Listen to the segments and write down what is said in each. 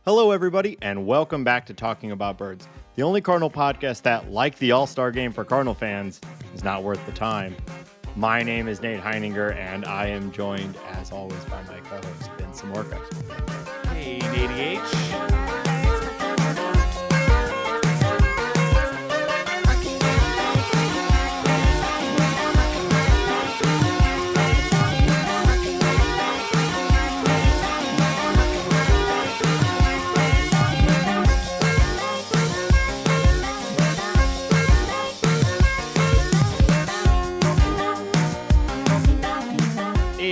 Hello, everybody, and welcome back to Talking About Birds, the only Cardinal podcast that, like the All-Star game for Cardinal fans, is not worth the time. My name is Nate Heininger, and I am joined, as always, by my co-host, Vince Samorka. Hey, Nate H.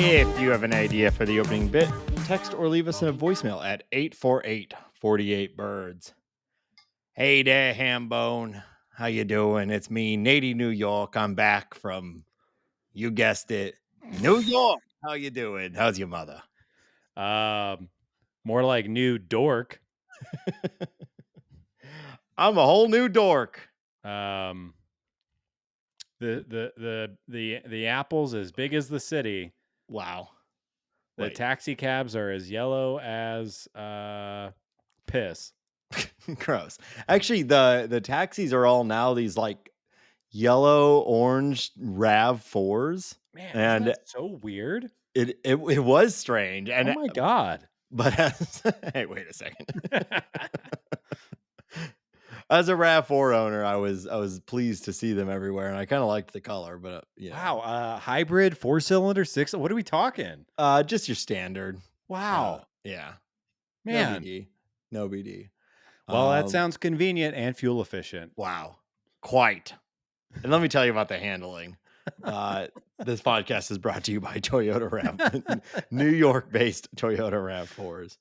If you have an idea for the opening bit, text or leave us in a voicemail at 848-48-BIRDS. Hey there, Hambone. How you doing? It's me, Nady, New York. I'm back from, you guessed it, New York. How you doing? How's your mother? More like new dork. I'm a whole new dork. The apple's as big as the city. Wow. The Wait. taxi cabs are as yellow as piss. Gross. Actually, the taxis are all now these like yellow orange RAV4s. Man, isn't And that so weird? it was strange. And Oh my god. but hey, wait a second. As a RAV4 owner, I was pleased to see them everywhere, and I kind of liked the color, but Wow, hybrid 4-cylinder 6. What are we talking? Just your standard. Wow. Yeah. Man. No BD. Well, that sounds convenient and fuel efficient. Wow. Quite. And let me tell you about the handling. This podcast is brought to you by Toyota RAV, New York-based Toyota RAV4s.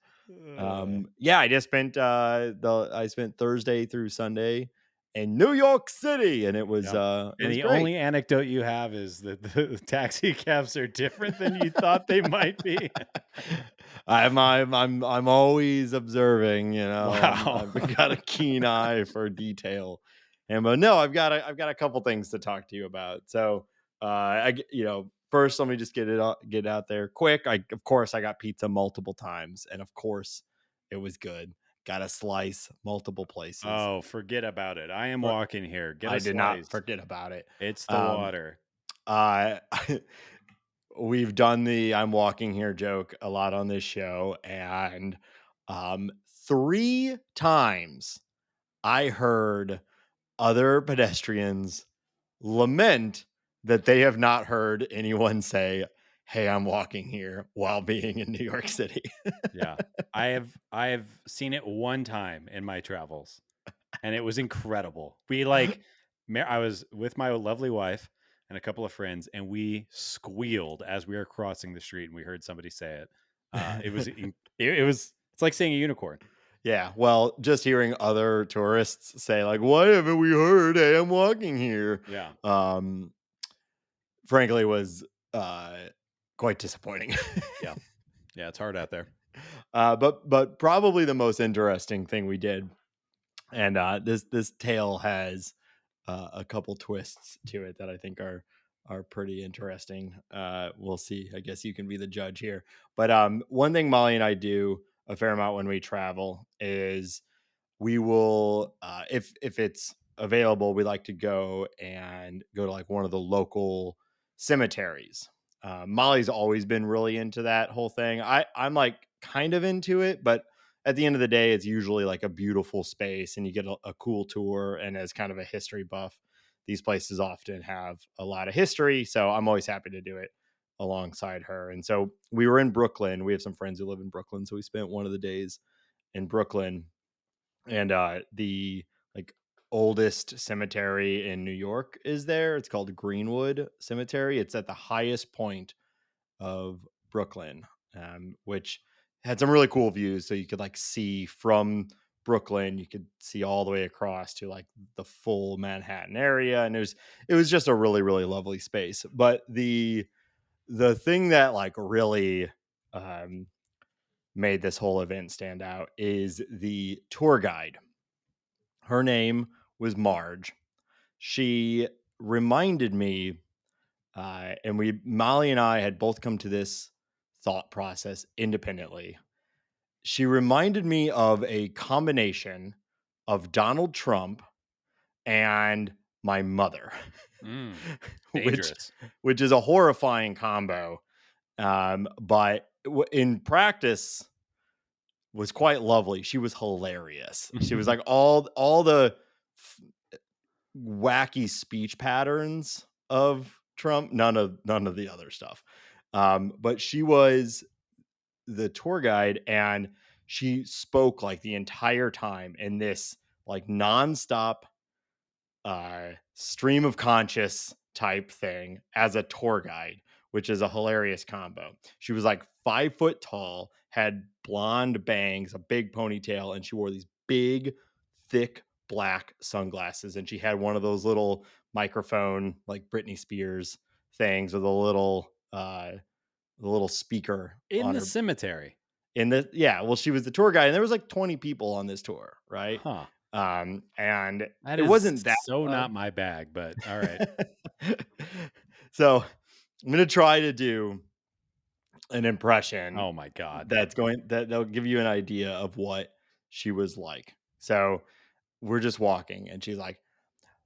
I just spent I spent Thursday through Sunday in New York City, and it was And the great. only anecdote you have is that the taxi cabs are different than you thought they might be. I'm always observing, you know. Wow. I've got a keen eye for detail. And but no, I've got a couple things to talk to you about. So first let me just get out there quick. Of course I got pizza multiple times, and of course it was good. Got a slice multiple places. Oh, forget about it. I am walking here. Get a I slice. did not forget about it. It's the water. We've done the I'm walking here joke a lot on this show, and 3 times I heard other pedestrians lament that they have not heard anyone say, "Hey, I'm walking here," while being in New York City. Yeah. I have seen it one time in my travels, and it was incredible. I was with my lovely wife and a couple of friends, and we squealed as we were crossing the street and we heard somebody say it. It's like seeing a unicorn. Yeah, well, just hearing other tourists say like, "Why haven't we heard? Hey, I'm walking here." Yeah. Frankly, was quite disappointing. Yeah. Yeah, it's hard out there. But probably the most interesting thing we did, and this tale has a couple twists to it that I think are pretty interesting. We'll see. I guess you can be the judge here. But one thing Molly and I do a fair amount when we travel is we will, if it's available, we like to go to like one of the local cemeteries. Molly's always been really into that whole thing. I'm like kind of into it, but at the end of the day, it's usually like a beautiful space and you get a cool tour. And as kind of a history buff, these places often have a lot of history. So I'm always happy to do it alongside her. And so we were in Brooklyn. We have some friends who live in Brooklyn. So we spent one of the days in Brooklyn, and the like oldest cemetery in New York is there. It's called Greenwood Cemetery. It's at the highest point of Brooklyn, which had some really cool views. So you could like see from Brooklyn, you could see all the way across to like the full Manhattan area, and it was just a really really lovely space. But the thing that like really made this whole event stand out is the tour guide. Her name was Marge. She reminded me, and Molly and I had both come to this thought process independently. She reminded me of a combination of Donald Trump and my mother, Mm, which dangerous. which is a horrifying combo. But in practice was quite lovely. She was hilarious. She was like all the f- wacky speech patterns of Trump, none of the other stuff. But she was the tour guide and she spoke like the entire time in this like nonstop stream of conscious type thing as a tour guide, which is a hilarious combo. She was like 5 foot tall, had blonde bangs, a big ponytail, and she wore these big, thick black sunglasses. And she had one of those little microphone, like Britney Spears things with a little speaker In on the her cemetery. in the yeah, well, she was the tour guide, and there was like 20 people on this tour, right? Huh. And That it is wasn't that so loud. not my bag, but all right. So I'm gonna try to do an impression Oh my god. that'll give you an idea of what she was like. So we're just walking, and she's like,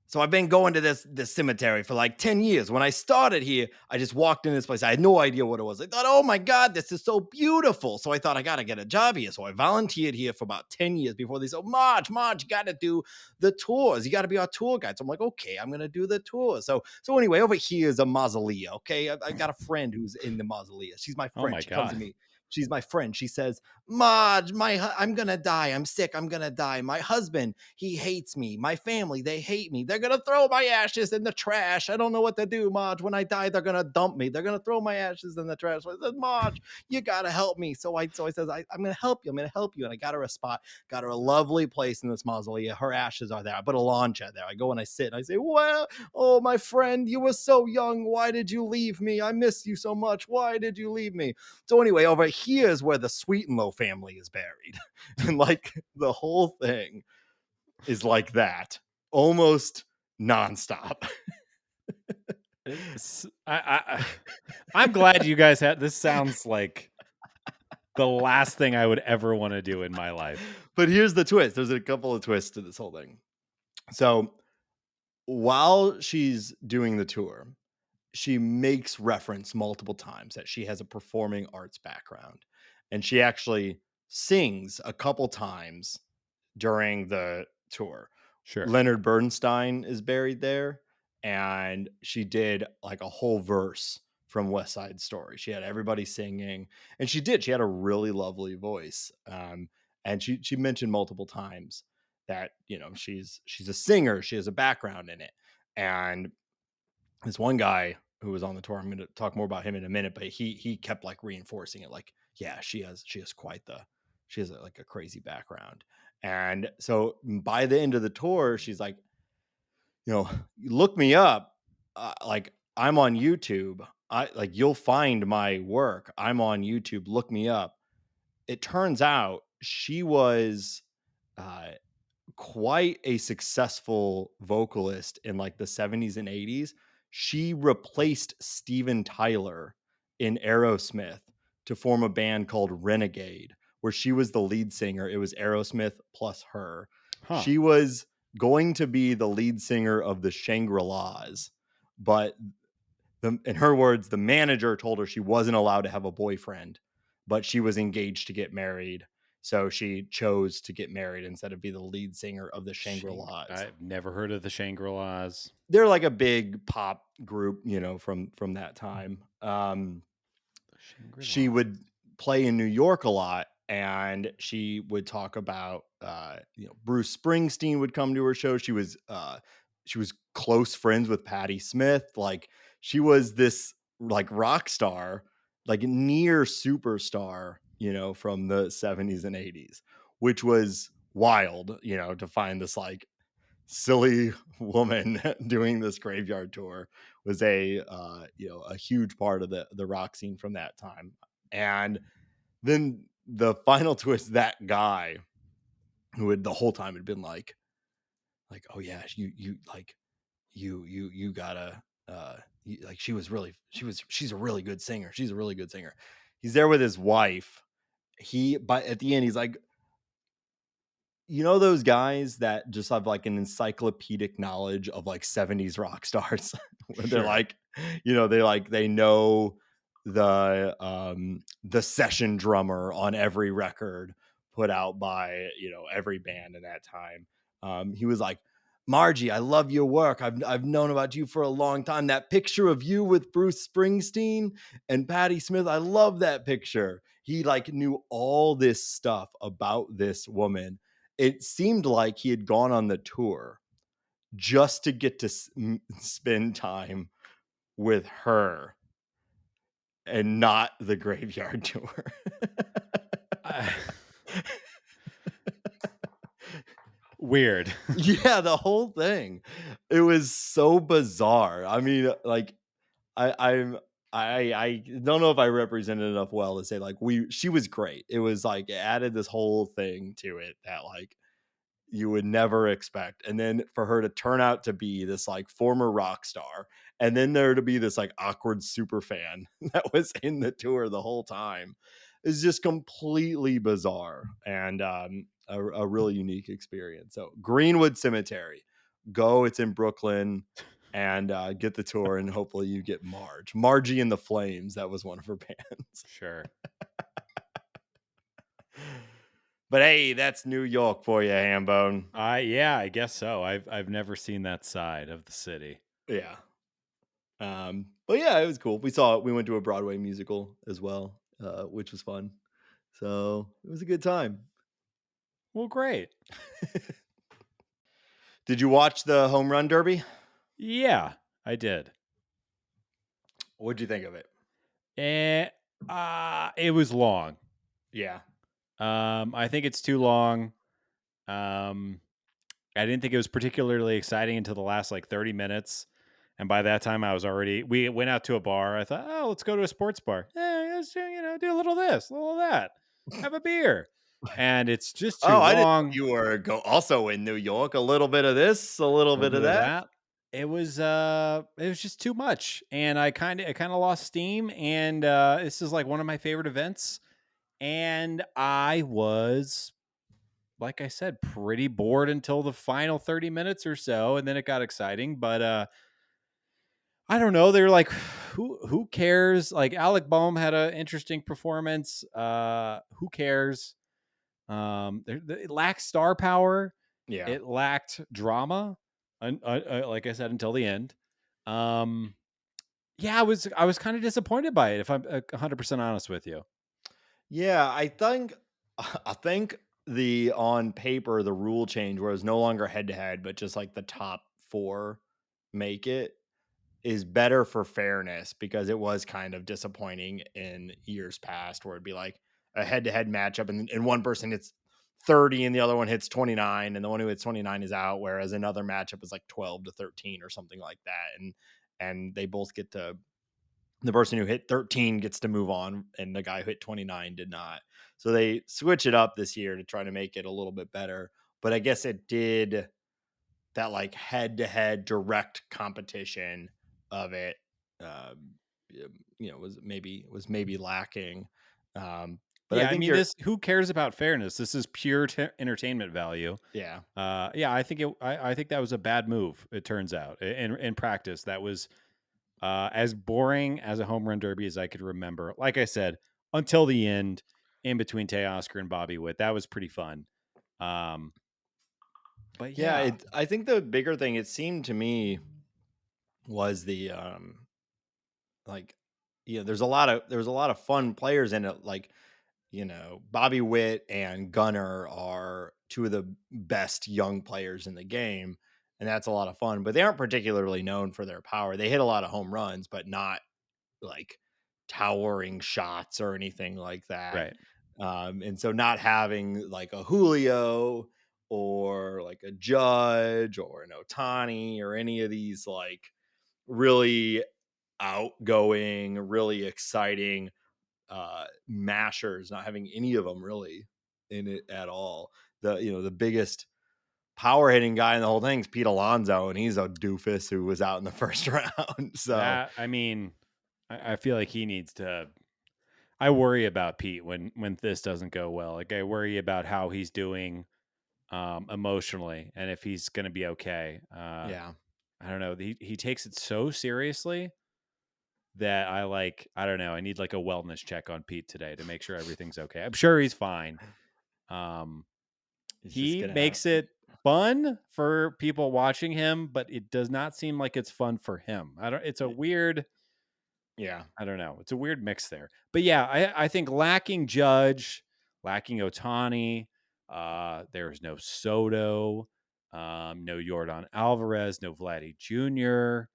so I've been going to this cemetery for like 10 years. When I started here, I just walked in this place. I had no idea what it was. I thought, oh my God, this is so beautiful. So I thought I gotta get a job here. So I volunteered here for about 10 years before they said, Marge, you gotta do the tours. You gotta be our tour guide. So I'm like, okay, I'm gonna do the tour. So anyway, over here is a mausoleum. Okay. I got a friend who's in the mausoleum. She's my Oh friend. my She comes god. to me. She's my friend. She says, Marge, I'm gonna die. I'm sick. I'm gonna die. My husband, he hates me. My family, they hate me. They're gonna throw my ashes in the trash. I don't know what to do, Marge. When I die, they're gonna dump me. They're gonna throw my ashes in the trash. So I said, Marge, you gotta help me. So I says, I'm gonna help you. I'm gonna help you. And I got her a spot, got her a lovely place in this mausoleum. Her ashes are there. I put a lawn chair there. I go and I sit and I say, well, oh my friend, you were so young. Why did you leave me? I miss you so much. Why did you leave me? So anyway, over here is where the Sweetenlow family is buried. And like the whole thing is like that, almost nonstop. I'm glad you guys had this. Sounds like the last thing I would ever want to do in my life. But here's the twist. There's a couple of twists to this whole thing. So while she's doing the tour, she makes reference multiple times that she has a performing arts background. And she actually sings a couple times during the tour. Sure. Leonard Bernstein is buried there, and she did like a whole verse from West Side Story. She had everybody singing, and she did. She had a really lovely voice, and she mentioned multiple times that she's a singer. She has a background in it, and this one guy who was on the tour. I'm going to talk more about him in a minute, but he kept like reinforcing it, like, yeah, she has quite the she has like a crazy background. And so by the end of the tour, she's like, look me up. Like I'm on YouTube. I like you'll find my work. I'm on YouTube. Look me up. It turns out she was uh, quite a successful vocalist in like the 70s and 80s. She replaced Steven Tyler in Aerosmith to form a band called Renegade, where she was the lead singer. It was Aerosmith plus her. Huh. She was going to be the lead singer of the Shangri-Las, but in her words, the manager told her she wasn't allowed to have a boyfriend, but she was engaged to get married. So she chose to get married instead of be the lead singer of the Shangri-Las. I've never heard of the Shangri-Las. They're like a big pop group, from that time. The She Shangri-Las. would play in New York a lot, and she would talk about Bruce Springsteen would come to her show. She was close friends with Patti Smith. Like she was this like rock star, like near superstar, from the 70s and 80s, which was wild, to find this like silly woman doing this graveyard tour was a huge part of the rock scene from that time. And then the final twist, that guy who had the whole time had been like, oh yeah, you like you gotta like she's a really good singer, she's a really good singer. He's there with his wife, he but at the end he's like, you know those guys that just have like an encyclopedic knowledge of like 70s rock stars where they're Sure. like, they know the session drummer on every record put out by, every band in that time. He was like, Margie, I love your work. I've known about you for a long time. That picture of you with Bruce Springsteen and Patti Smith, I love that picture. He like knew all this stuff about this woman. It seemed like he had gone on the tour just to get to spend time with her and not the graveyard tour. I Weird. Yeah, the whole thing. It was so bizarre. I mean, like I I'm I don't know if I represented enough well to say like she was great. It was like it added this whole thing to it that like you would never expect. And then for her to turn out to be this like former rock star, and then there to be this like awkward super fan that was in the tour the whole time is just completely bizarre and a really unique experience. So Greenwood Cemetery, go. It's in Brooklyn. And get the tour, and hopefully you get Margie and the Flames. That was one of her bands. Sure. But hey, that's New York for you, Hambone. Yeah, I guess so. I've never seen that side of the city. Yeah. But yeah, it was cool. We went to a Broadway musical as well, which was fun. So it was a good time. Well, great. Did you watch the home run derby? Yeah, I did. What'd you think of it? Eh, it was long. Yeah. I think it's too long. Um, I didn't think it was particularly exciting until the last like 30 minutes. And by that time, we went out to a bar. I thought, oh, let's go to a sports bar. Yeah, let's do a little of this, a little of that, have a beer. And it's just Oh, too I didn't know long. you were also in New York. A little bit of this, a little A little bit of bit of that. that. It was just too much. And I kind of lost steam. And this is like one of my favorite events. And I was, like I said, pretty bored until the final 30 minutes or so, and then it got exciting. But I don't know. They're like, who cares? Like Alec Boehm had an interesting performance. Who cares? It lacked star power. Yeah. It lacked drama. Like I said, until the end. Um, yeah, I was kind of disappointed by it. If I'm 100% honest with you. Yeah, I think the on paper the rule change where it's no longer head to head, but just like the top four make it is better for fairness because it was kind of disappointing in years past where it'd be like a head-to-head matchup and one person hits 30 and the other one hits 29 and the one who hits 29 is out, whereas another matchup is like 12 to 13 or something like that. And they both get to the person who hit 13 gets to move on and the guy who hit 29 did not. So they switch it up this year to try to make it a little bit better. But I guess it did that like head to head direct competition of it, um, was maybe lacking. But I Yeah, I think mean, you're, this. Who cares about fairness? This is pure entertainment value. yeah, Yeah, I think that was a bad move. It turns out, in practice, that was as boring as a home run derby as I could remember. Like I said, until the end, in between Teoscar and Bobby Witt, that was pretty fun. Um, but yeah. yeah, I think the bigger thing it seemed to me was the like, there's a lot of fun players in it, like Bobby Witt and Gunner are two of the best young players in the game, and that's a lot of fun. But they aren't particularly known for their power. They hit a lot of home runs, but not like towering shots or anything like that. right. And so not having like a Julio or like a Judge or an Otani or any of these like really outgoing, really exciting mashers, not having any of them really in it at all. The biggest power hitting guy in the whole thing is Pete Alonso, and he's a doofus who was out in the first round. So That I mean, I feel like he needs to. I worry about Pete when this doesn't go well. Like I worry about how he's doing emotionally and if he's going to be okay. Yeah. I don't know. He takes it so seriously that I don't know. I need like a wellness check on Pete today to make sure everything's okay. I'm sure he's fine. Um He's just he gonna have. makes it fun for people watching him, but it does not seem like it's fun for him. I don't it's a weird Yeah. I don't know. It's a weird mix there. But yeah, I think lacking Judge, lacking Otani, there's no Soto, no Jordan Alvarez, no Vladdy Jr.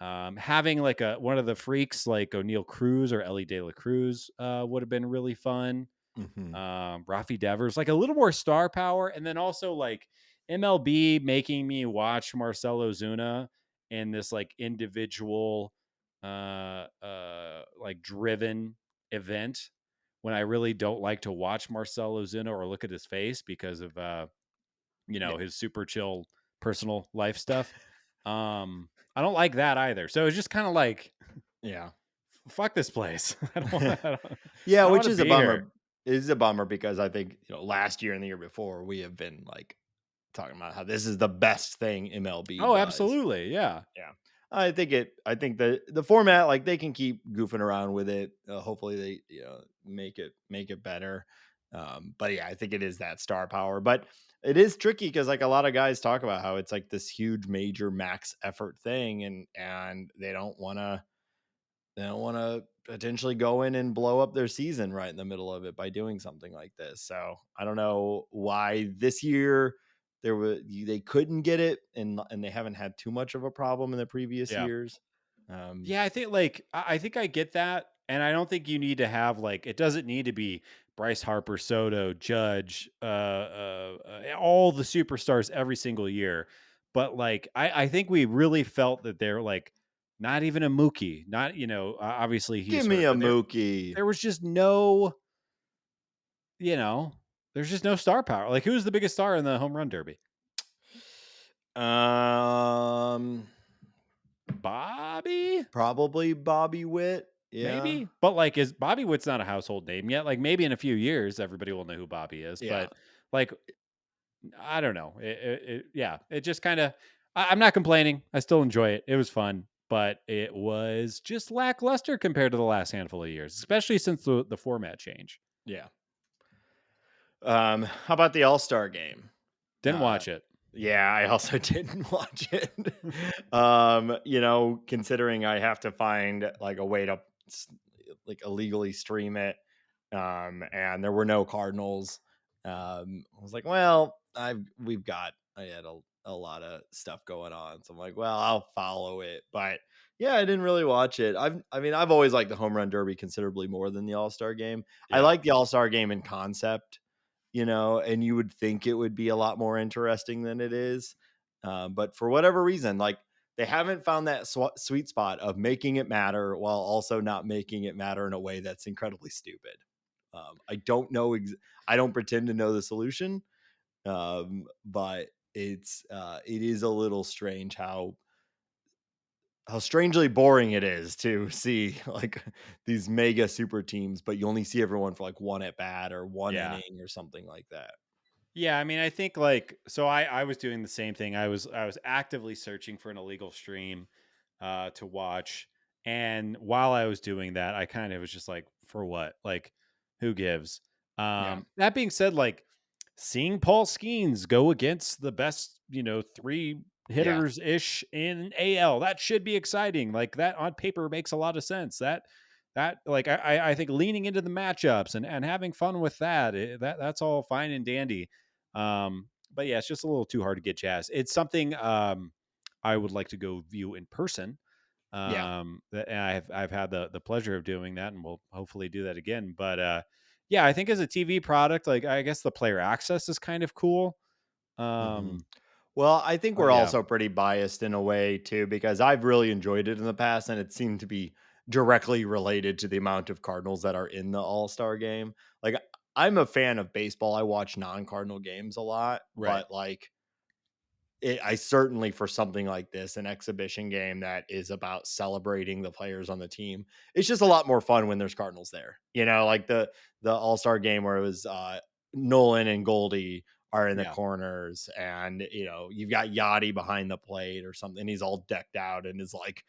Having like a one of the freaks like O'Neal Cruz or Ellie De La Cruz would have been really fun. Hmm. Rafi Devers, like a little more star power, and then also like MLB making me watch Marcelo Zuna in this like individual, like driven event when I really don't like to watch Marcelo Zuna or look at his face because of Yeah. his super chill personal life stuff. I don't like that either. So it's just kind of like Yeah. fuck this place. Yeah, I don't which want to is a be here. bummer. It is a bummer because I think, last year and the year before, we have been like talking about how this is the best thing MLB Oh, does. absolutely. Yeah. Yeah. I think the format, like, they can keep goofing around with it. Hopefully they, make it better. But yeah, I think it is that star power. But it is tricky because, like, a lot of guys talk about how it's like this huge major max effort thing, and they don't want to potentially go in and blow up their season right in the middle of it by doing something like this. So I don't know why this year they couldn't get it, and they haven't had too much of a problem in the previous Yeah. years. Um, Yeah, I think like I think I get that, and I don't think you need to have like it doesn't need to be Bryce Harper, Soto, Judge, all the superstars every single year. But like I think we really felt that they're like not even a Mookie, not obviously Give he's me hurt, a but Mookie. there was just no you know there's just no star power. Like who's the biggest star in the home run derby? Um, Bobby. Probably Bobby Witt. Yeah, Maybe, but, like, is Bobby Wood's not a household name yet, like, maybe in a few years, everybody will know who Bobby is, yeah, but, like, I don't know, yeah, it just kinda I'm not complaining, I still enjoy it, it was fun, but it was just lackluster compared to the last handful of years, especially since the format change. yeah. How about the All Star game? Didn't Uh, watch it. yeah, I also didn't watch it. Considering I have to find like a way to like illegally stream it, and there were no Cardinals. I was like, well, I had a lot of stuff going on, so I'm like, well, I'll follow it, but yeah, I didn't really watch it. I've always liked the home run derby considerably more than the All Star game. I Yeah, like the All Star game in concept, and you would think it would be a lot more interesting than it is. But for whatever reason, like, they haven't found that sweet spot of making it matter while also not making it matter in a way that's incredibly stupid. I don't know. I don't pretend to know the solution, but it is a little strange how strangely boring it is to see like these mega super teams, but you only see everyone for like one at bat or one yeah. inning or something like that. Yeah, I mean, I think like so I was doing the same thing. I was actively searching for an illegal stream to watch, and while I was doing that, I kind of was just like, for what? Like, who gives? Yeah. That being said, like seeing Paul Skeens go against the best, three Yeah. hitters ish in AL, that should be exciting. Like that on paper makes a lot of sense. That like I think leaning into the matchups and having fun with that that's all fine and dandy. But yeah, it's just a little too hard to get jazz. It's something I would like to go view in person. Yeah. And I've had the pleasure of doing that, and we'll hopefully do that again. But yeah, I think as a TV product, like I guess the player access is kind of cool. Mhm. Um, Well, I think but we're yeah, also pretty biased in a way too, because I've really enjoyed it in the past, and it seemed to be directly related to the amount of Cardinals that are in the All Star game. Like, I'm a fan of baseball. I watch non Cardinal games a lot, right. but like I certainly, for something like this, an exhibition game that is about celebrating the players on the team, it's just a lot more fun when there's Cardinals there. Like the All-Star game where it was Nolan and Goldie are in the Yeah. corners, and you've got Yachty behind the plate or something. He's all decked out in his like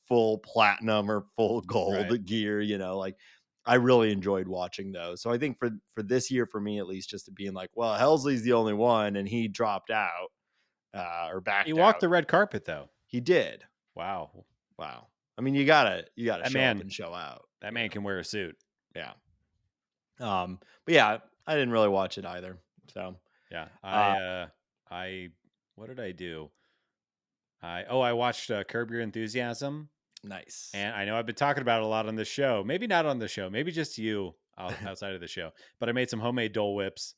full platinum or full Right. gold gear. Like I really enjoyed watching those. So I think for this year, for me at least, just to being like, well, Helsley's the only one, and he dropped out or He backed walked out. the red carpet though. He did. Wow. Wow. I mean, you gotta That show up man and show out. that man can wear a suit. Yeah. But yeah, I didn't really watch it either. So Yeah. uh I what did I do? I watched Curb Your Enthusiasm, nice. and I know I've been talking about it a lot on the show. Maybe not on the show. Maybe just you outside of the show. But I made some homemade Dole Whips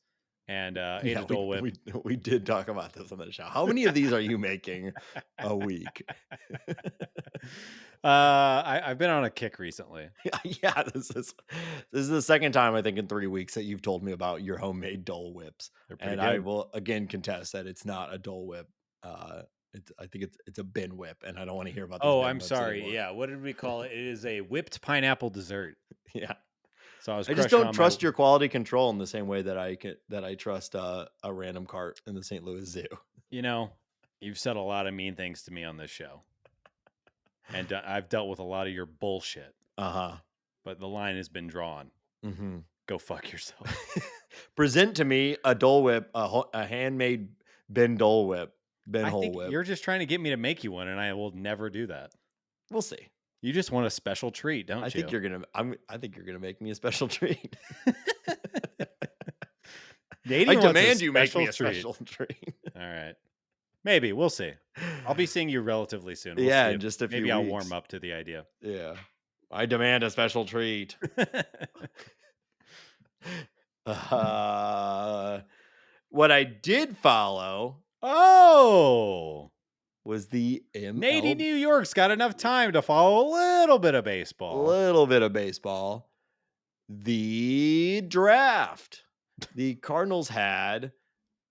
and ate Yeah, a we Dole Whip. we we did talk about this on the show. How many of these are you making a week? I've been on a kick recently. Yeah, this is the second time I think in 3 weeks that you've told me about your homemade Dole Whips, They're pretty and I good. will again contest that it's not a Dole Whip. I think it's a bin whip, and I don't want to hear about these Oh, bin I'm whips sorry. anymore. Yeah, what did we call it? It is a whipped pineapple dessert. Yeah, So I was I just crushing don't on my trust your quality control in the same way that I trust a random cart in the St. Louis Zoo. you know, you've said a lot of mean things to me on this show, and I've dealt with a lot of your bullshit, Uh huh. but the line has been drawn. Hmm. Go fuck yourself. Present to me a Dole Whip, a handmade bin Dole Whip, bin I hole think whip. you're just trying to get me to make you one, and I will never do that. We'll see. You just want a special treat, I don't think you? you're gonna. I think you're gonna make me a special treat. I Nadine wants a demand you make me special a treat. special treat. All right. Maybe. We'll see. I'll be seeing you relatively soon. We'll Yeah, see in if just a few maybe I'll warm weeks. up to the idea. Yeah, I demand a special treat. Uh, what I did follow Oh, was the Nady ML, New York's got enough time to follow a little bit of baseball. little bit of baseball, the draft. The Cardinals had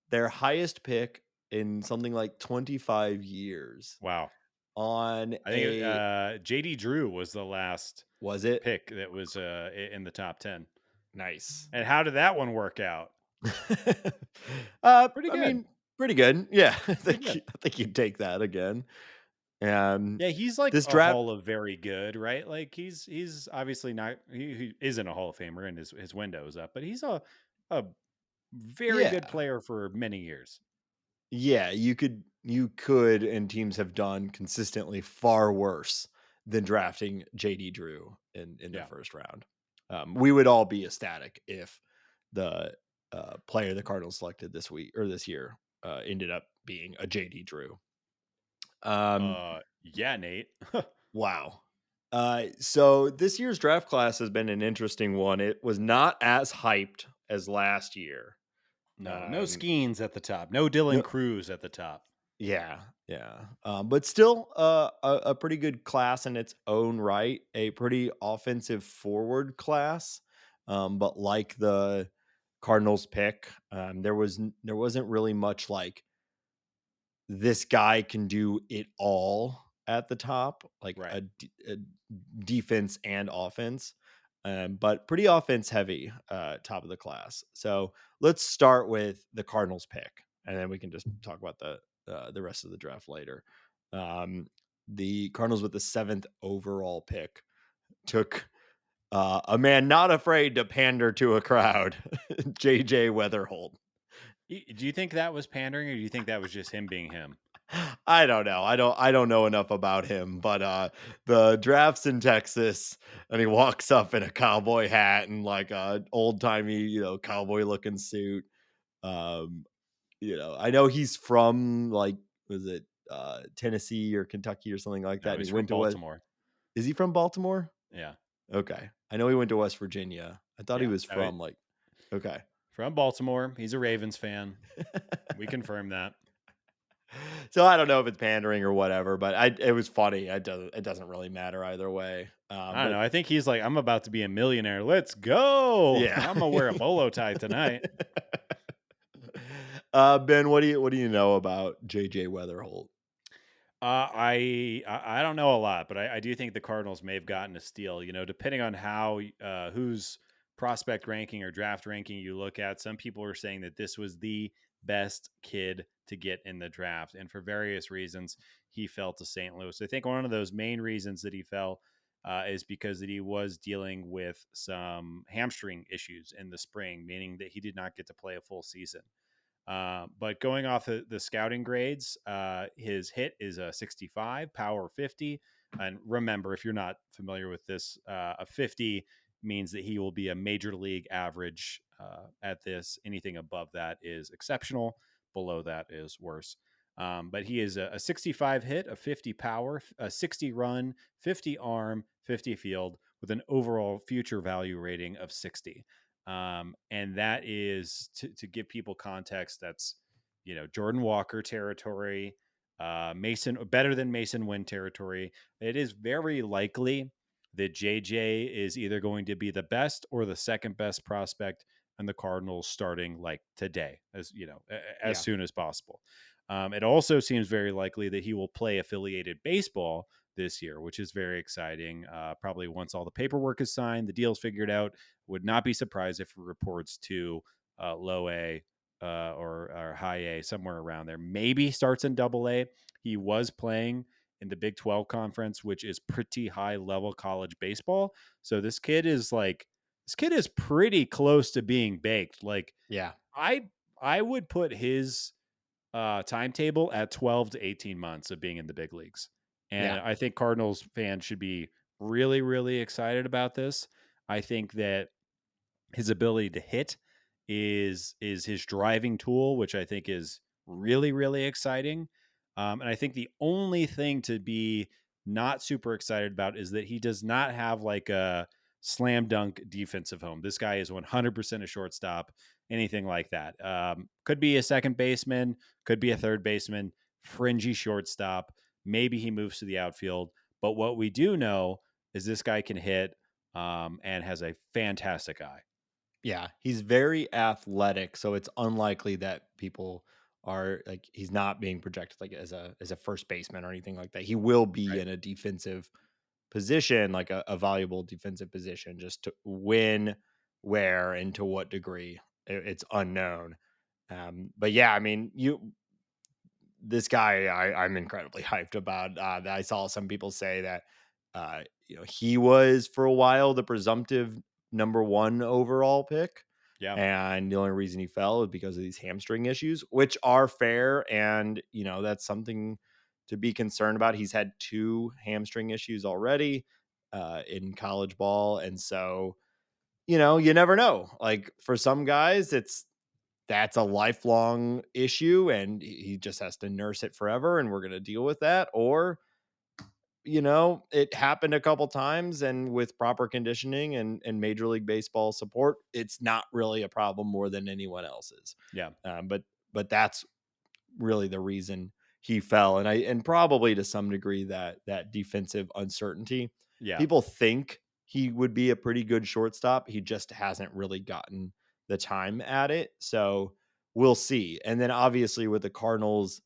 their highest pick in something like 25 years Wow. on I think a JD Drew was the last was it pick that was in the top 10. nice. And how did that one work out? Pretty I good. mean, pretty good. Yeah, Pretty good. I think you'd take that again. Um, Yeah, he's like this a draft, Hall of Very Good, right? Like he's obviously not he isn't a Hall of Famer and his window is up, but he's a very yeah, good player for many years. yeah, you could, and teams have done consistently far worse than drafting JD Drew in the Yeah. first round. We would all be ecstatic if the player the Cardinals selected this week or this year ended up being a JD Drew. Um, Yeah, Nate. wow. So this year's draft class has been an interesting one. It was not as hyped as last year. No Um, Skeens at the top. No Dylan no, Cruz at the top. yeah, yeah, but still, a pretty good class in its own right. A pretty offensive forward class, but like the Cardinals pick, there wasn't really much like this guy can do it all at the top, like Right. a defense and offense, but pretty offense heavy, top of the class. So let's start with the Cardinals pick, and then we can just talk about the rest of the draft later. Um, the Cardinals with the seventh overall pick took a man not afraid to pander to a crowd, JJ Weatherholt. Do you think that was pandering, or do you think that was just him being him? I don't know. I don't know enough about him, but the draft's in Texas and he walks up in a cowboy hat and like a old-timey, cowboy looking suit. Um, I know he's from like was it Tennessee or Kentucky or something like that. No, And he he's from went to West. Baltimore. Is he from Baltimore? Yeah. Okay. I know he went to West Virginia. I thought he Yeah. was No, from like okay. from Baltimore. He's a Ravens fan. We confirm that. So I don't know if it's pandering or whatever, but it was funny. It doesn't really matter either way. I don't But know. I think he's like, I'm about to be a millionaire. Let's go. yeah. I'm gonna wear a bolo tie tonight. Ben, what do you know about JJ Weatherholt? I don't know a lot, but I do think the Cardinals may have gotten a steal. You know, depending on how whose prospect ranking or draft ranking you look at, some people are saying that this was the best kid to get in the draft, and for various reasons, he fell to St. Louis. I think one of those main reasons that he fell is because that he was dealing with some hamstring issues in the spring, meaning that he did not get to play a full season. But going off the scouting grades, his hit is a 65, power 50. And remember, if you're not familiar with this, a 50 means that he will be a major league average at this. Anything above that is exceptional. Below that is worse. But he is a 65 hit, a 50 power, a 60 run, 50 arm, 50 field with an overall future value rating of 60. And that is to give people context. That's Jordan Walker territory, Mason better than Masyn Winn territory. It is very likely that JJ is either going to be the best or the second best prospect, and the Cardinals starting like today, as as Yeah. soon as possible. It also seems very likely that he will play affiliated baseball this year, which is very exciting. Probably once all the paperwork is signed, the deal's figured out, would not be surprised if it reports to low A or high A, somewhere around there. Maybe starts in double A. He was playing in the Big 12 conference, which is pretty high level college baseball. So this kid is pretty close to being baked. Like Yeah. I I would put his timetable at 12 to 18 months of being in the big leagues. And Yeah. I think Cardinals fans should be really, really excited about this. I think that his ability to hit is his driving tool, which I think is really really exciting. And I think the only thing to be not super excited about is that he does not have like a slam dunk defensive home. This guy is 100% a shortstop, anything like that. Could be a second baseman, could be a third baseman, fringy shortstop. Maybe he moves to the outfield. But what we do know is this guy can hit and has a fantastic eye. Yeah, he's very athletic, so it's unlikely that people are like he's not being projected like as a first baseman or anything like that. He will be Right. in a defensive position, like a valuable defensive position, just to win where and to what degree it's unknown. But yeah, I mean, this guy I'm incredibly hyped about. I saw some people say that he was for a while the presumptive number one overall pick, Yeah. and the only reason he fell is because of these hamstring issues, which are fair, and that's something to be concerned about. He's had two hamstring issues already in college ball, and so you never know. Like for some guys, that's a lifelong issue and he just has to nurse it forever and we're going to deal with that, or it happened a couple times and with proper conditioning and major league baseball support it's not really a problem more than anyone else's. Yeah. But that's really the reason he fell, and probably to some degree that defensive uncertainty. Yeah. People think he would be a pretty good shortstop, he just hasn't really gotten the time at it, so we'll see. And then obviously with the Cardinals,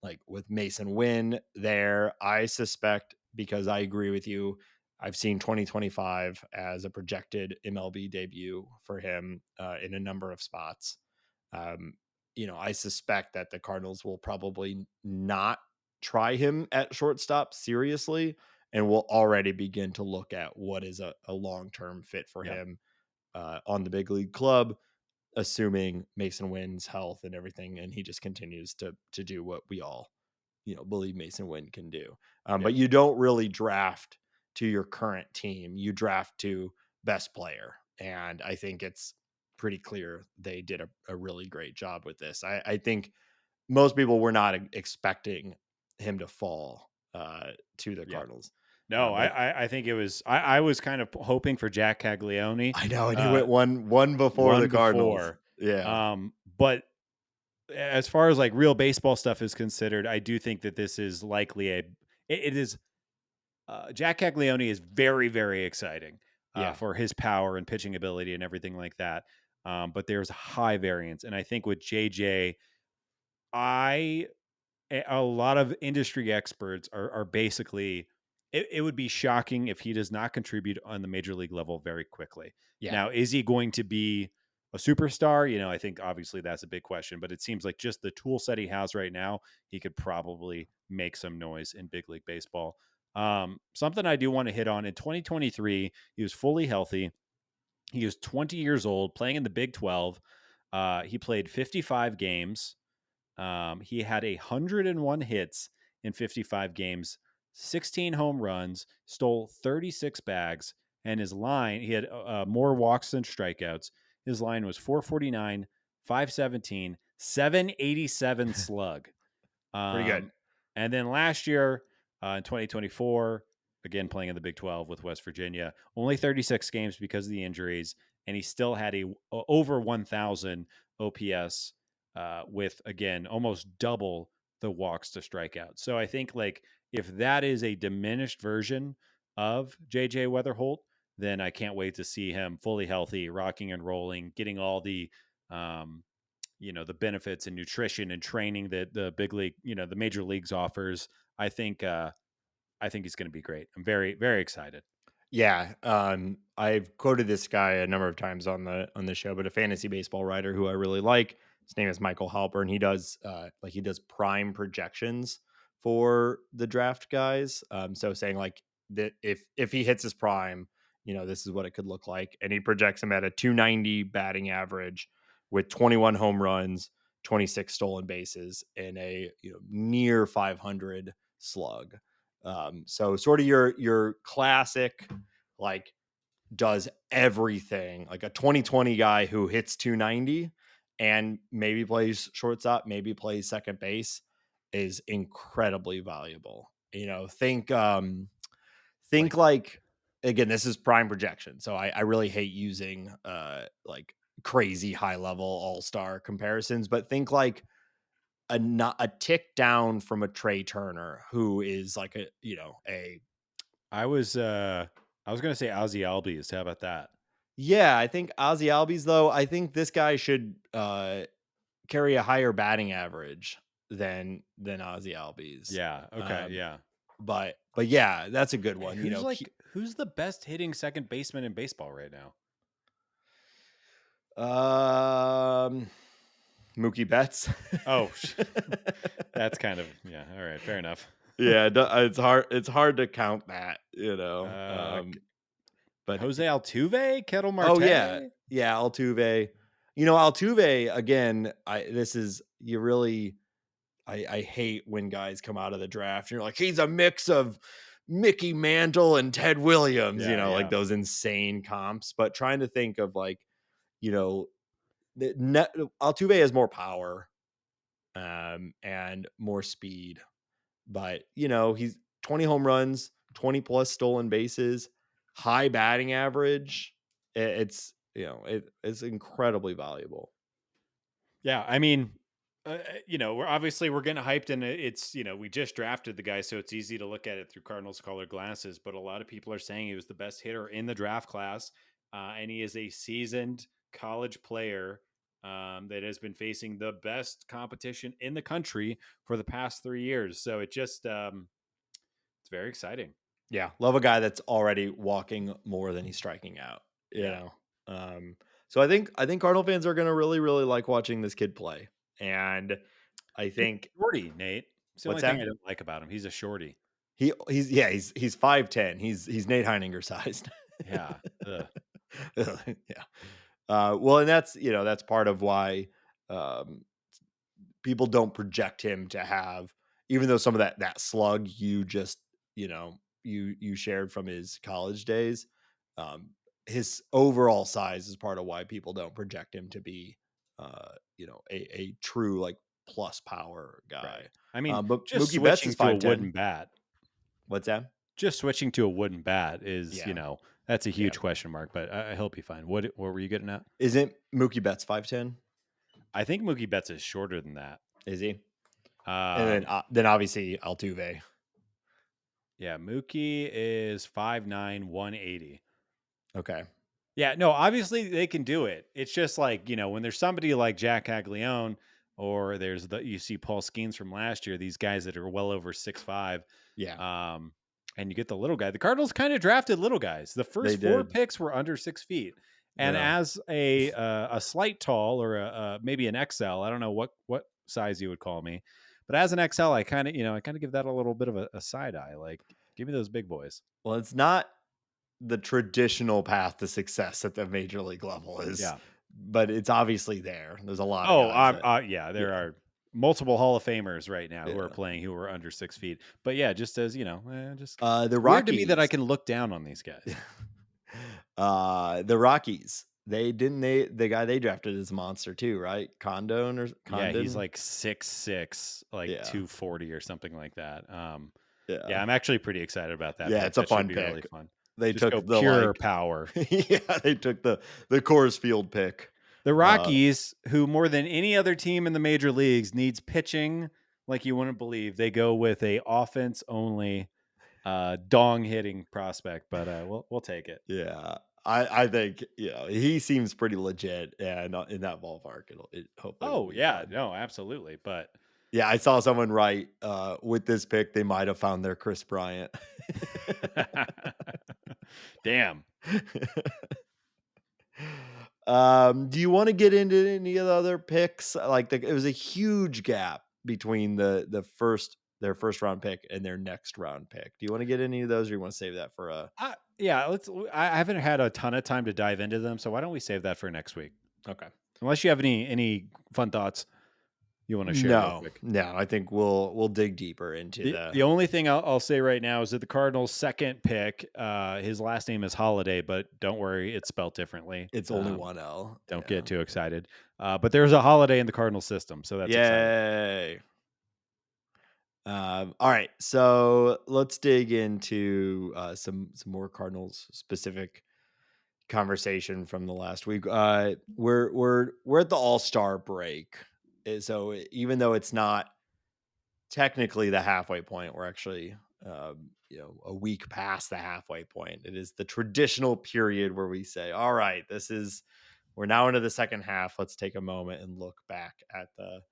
like with Masyn Winn there, I suspect, because I agree with you, I've seen 2025 as a projected MLB debut for him in a number of spots. Um, I suspect that the Cardinals will probably not try him at shortstop seriously and will already begin to look at what is a long term fit for Yeah. him on the big league club, assuming Masyn Winn's health and everything, and he just continues to do what we all believe Masyn Winn can do. Yeah. But you don't really draft to your current team; you draft to best player, and I think it's pretty clear they did a really great job with this. I think most people were not expecting him to fall to the Yeah. Cardinals, No, but I think it was I was kind of hoping for Jack Caglione, I know, and he uh, went one before one the Cardinals. before. Yeah, But as far as like real baseball stuff is considered, I do think that this is likely it is Jack Caglione is very, very exciting yeah, for his power and pitching ability and everything like that. But there's high variance. And I think with JJ, I a lot of industry experts are basically it would be shocking if he does not contribute on the major league level very quickly. Yeah. Now, is he going to be a superstar? I think obviously that's a big question, but it seems like just the tool set he has right now, he could probably make some noise in big league baseball. Something I do want to hit on in 2023, he was fully healthy. He was 20 years old, playing in the Big 12. He played 55 games. He had 101 hits in 55 games, 16 home runs, stole 36 bags, and his line, he had more walks than strikeouts. His line was 449, 517, 787 slug. Pretty good. Um, and then last year, in 2024, again playing in the Big 12 with West Virginia, only 36 games because of the injuries, and he still had over 1,000 OPS with again almost double the walks to strikeouts. So I think like if that is a diminished version of JJ Weatherholt, then I can't wait to see him fully healthy, rocking and rolling, getting all um, the benefits and nutrition and training that the big league, the major leagues offers. I think I think he's going to be great. I'm very very excited. Yeah, I've quoted this guy a number of times on the show, but a fantasy baseball writer who I really like. His name is Michael Halpern. He does he does prime projections for the draft guys. So saying like that if he hits his prime, this is what it could look like, and he projects him at a 290 batting average with 21 home runs, 26 stolen bases, and a near 500 slug. So sort of your classic, like, does everything, like a 2020 guy who hits 290 and maybe plays shortstop, maybe plays second base, is incredibly valuable. Think Like like, again, this is prime projection. So I really hate using like crazy high level all-star comparisons, but think like a tick down from a Trey Turner, who is like a I was going to say Ozzy Albies. How about that? yeah, I think Ozzy Albies, though, I think this guy should carry a higher batting average than Ozzy Albies. Yeah. Okay. Um, Yeah. but yeah, that's a good one. Who's the best hitting second baseman in baseball right now? Um, Mookie Betts. Oh, that's kind of yeah. All right. Fair enough. Yeah, it's hard. It's hard to count that, uh, but Jose Altuve, Kettle oh yeah, Marte. yeah, Altuve. Altuve again. This is you really. I hate when guys come out of the draft. You're like, he's a mix of Mickey Mantle and Ted Williams. Yeah. Like Yeah. those insane comps. But trying to think of like, you know, Altuve has more power, and more speed. But he's 20 home runs, 20 plus stolen bases, high batting average. It's incredibly valuable. Yeah, I mean, we're getting hyped, and it's we just drafted the guy, so it's easy to look at it through Cardinals color glasses. But a lot of people are saying he was the best hitter in the draft class, and he is a seasoned college player that has been facing the best competition in the country for the past 3 years. So it's very exciting. Yeah, love a guy that's already walking more than he's striking out. You Yeah, know, so I think Cardinal fans are going to really really like watching this kid play, and I he's think a shorty, Nate. It's the what's only thing I that? don't like about him. He's a shorty. He's 5'10". He's Nate Heininger sized. Yeah. Ugh. Yeah. Well, and that's part of why um, people don't project him to have, even though some of that slug you just you shared from his college days, um, his overall size is part of why people don't project him to be a true like plus power Right. guy. I mean, But just Mookie Betts is switching to a 5'10". wooden bat. What's that? Just switching to a wooden bat is, Yeah, that's a yeah. huge question mark, but he'll be fine. What were you getting at? Isn't Mookie Betts 5'10"? I think Mookie Betts is shorter than that. Is he? And then Um, then obviously Altuve. yeah, Mookie is 5'9", 180. Okay. Yeah, no, obviously they can do it. It's just like, when there's somebody like Jack Caglione, or there's the you see Paul Skeens from last year, these guys that are well over 6'5". Yeah, Um, and you get the little guy. The Cardinals kind of drafted little guys. The they first four did. picks were under 6 feet. And Yeah. as a slight tall or maybe an XL, I don't know what size you would call me, but as an XL, I kind of give that a little bit of a side eye. Like, give me those big boys. Well, it's not the traditional path to success at the major league level is, Yeah. but it's obviously there. There's a lot of Oh, guys that, yeah, there yeah, are multiple Hall of Famers right now yeah. who are under 6 feet. But yeah, just as just The it's weird to me that I Rockies, can look down on these guys. the Rockies, they didn't they the guy they drafted is a monster too, right? Yeah, he's Condon? like 6'6", like Yeah, 240 or something like that. Yeah, yeah, I'm actually pretty excited about that yeah. pick. It's a That should fun be really pick. fun. They Just took go the pure like, power. yeah, they took the Coors Field pick. The Uh, Rockies, who more than any other team in the major leagues needs pitching like you wouldn't believe, they go with a offense only dong hitting prospect, but we'll take it. yeah, I think he seems pretty legit, and in that ballpark, it hopefully will Oh be yeah, fun. no, absolutely. But Yeah, I saw someone write, with this pick, they might have found their Chris Bryant. damn. Do you wanna get into any of the other picks? Like, it was a huge gap between their first round pick and their next round pick. Do you wanna get any of those, or you wanna save that for a Yeah, I haven't had a ton of time to dive into them, so why don't we save that for next week? okay. Unless you have any fun thoughts you want to share real No, quick. no, I think we'll dig deeper into The only thing I'll say right now is that the Cardinals' second pick, his last name is Holiday, but don't worry, it's spelled differently. it's only one L, Don't yeah. get too excited. But there's a Holiday in the Cardinal system, so that's exciting. Yay. All right, so let's dig into some more Cardinals specific conversation from the last week. We're at the All Star break, so even though it's not technically the halfway point, we're actually a week past the halfway point. It is the traditional period where we say, "All right, we're now into the second half. Let's take a moment and look back at the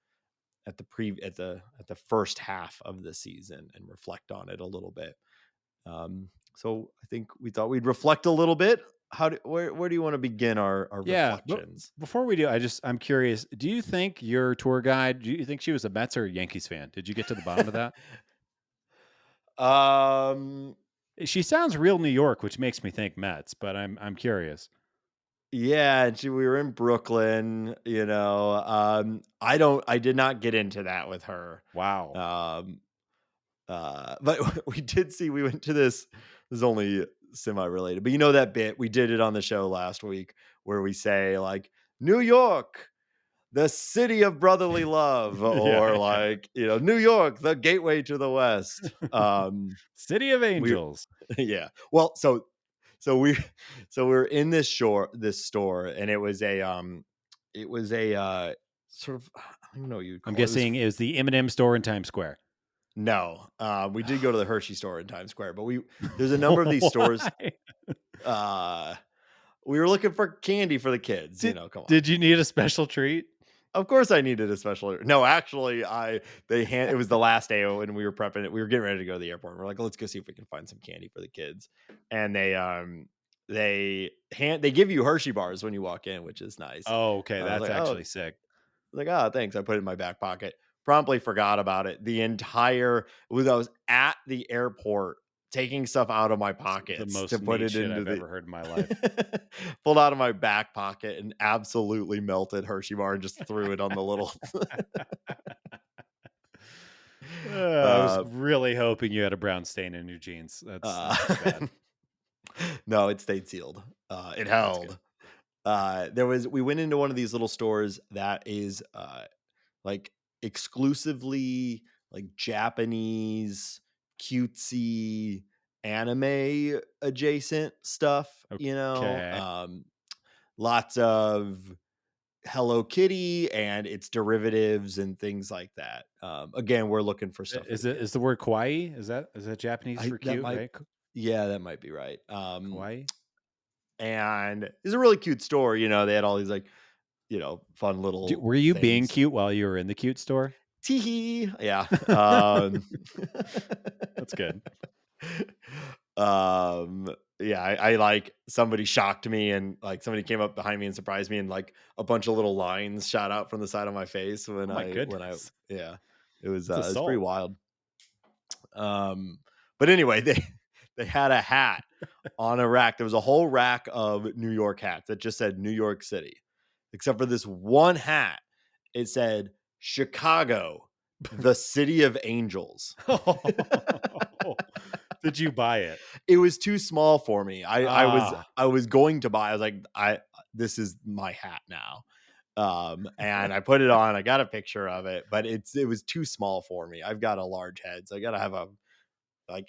first half of the season and reflect on it a little bit." So I think we thought we'd reflect a little bit. Where do you want to begin our Yeah, but reflections? before we do, I'm curious. Do you think your tour guide? Do you think she was a Mets or Yankees fan? Did you get to the bottom of that? um, She sounds real New York, which makes me think Mets, but I'm curious. yeah, and we were in Brooklyn. I did not get into that with her. Wow. Um, but we went to this is only semi-related, but you know that bit, we did it on the show last week where we say, like, "New York, the city of brotherly love," or Yeah, yeah. like, "New York, the gateway to the West." City of We Angels. yeah. Well, so we we're in this store, and it was a, sort of, I don't even know what you'd I'm call it. It was guessing it was the M&M store in Times Square. No, we did go to the Hershey store in Times Square, but there's a number of these stores. Why? Uh, we were looking for candy for the kids, Did come on. did you need a special treat? Of course I needed a special no, actually, it was the last day when we were prepping it. We were getting ready to go to the airport. We're like, "Let's go see if we can find some candy for the kids." And they give you Hershey bars when you walk in, which is nice. Oh, okay, I was that's like, "Oh," actually sick. thanks." I put it in my back pocket. Promptly forgot about it. I was at the airport taking stuff out of my It's the pockets to most put Nate it shit into I've the ever heard in my life. pulled out of my back pocket and absolutely melted Hershey bar and just threw it on the little I was uh really hoping you had a brown stain in your jeans. uh That's too bad. no, it stayed sealed. It That's good. held. We went into one of these little stores that is like exclusively like Japanese cutesy anime adjacent stuff, Okay. lots of Hello Kitty and its derivatives and things like that. Again, we're looking for stuff for the Is kids. the word kawaii? Is that Japanese I for that cute, might right? Yeah, that might be right. Kawaii? And it's a really cute store. They had all these like fun little Were you being things. cute while you were in the cute store? Tee yeah. That's good. Yeah, I like somebody shocked me and like somebody came up behind me and surprised me and like a bunch of little lines shot out from the side of my face Oh my goodness. yeah, It's it was pretty assault. wild. Um, but anyway, they had a hat on a rack. There was a whole rack of New York hats that just said New York City, except for this one hat. It said Chicago, the city of angels. Did you buy it? It was too small for me. Ah, I was going to buy. I was like, I this is my hat now. And I put it on. I got a picture of it, but it was too small for me. I've got a large head, so I got to have a like.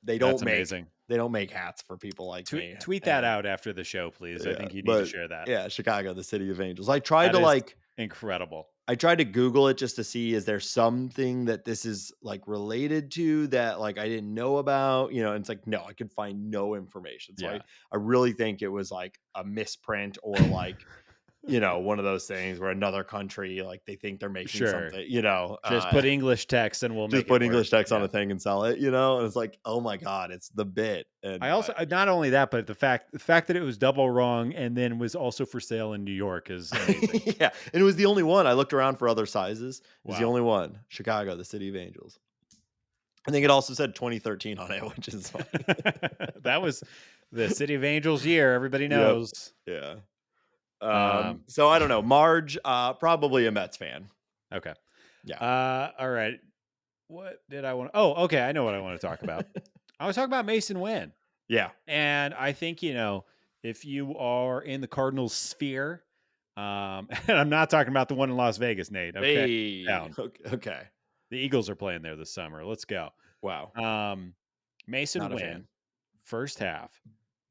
They that's don't make amazing. they don't make hats for people like me. Tweet that And out after the show, please. I yeah, think you need to but share that. yeah, Chicago, the city of angels. That is incredible. I tried to Google it just to see is there something that this is like related to that like I didn't know about, and it's like no, I could find no information. So Yeah. I really think it was like a misprint or like, one of those things where another country like they think they're making Sure. something, Just put English text and we'll just make it put work. English text on Yeah. a thing and sell it, and it's like, "Oh my god, it's the bit." I And also not only that, but the fact that it was double wrong and then was also for sale in New York is amazing. yeah, and it was the only one. I looked around for other sizes. It's the Wow. only one. Chicago, the city of angels. I think it also said 2013 on it, which is funny. That was the City of Angels year, everybody Yep. knows. Yeah. Um, So I don't know. Marge, probably a Mets fan. okay. Yeah. All right. What did I want? Oh, okay. I know what I want to talk about. I was talking about Masyn Winn. Yeah. And I think, if you are in the Cardinals sphere, and I'm not talking about the one in Las Vegas, Nate. Okay. Hey. Down. Okay. The Eagles are playing there this summer. Let's go. Wow. Um, Masyn Not a fan. Winn, first half,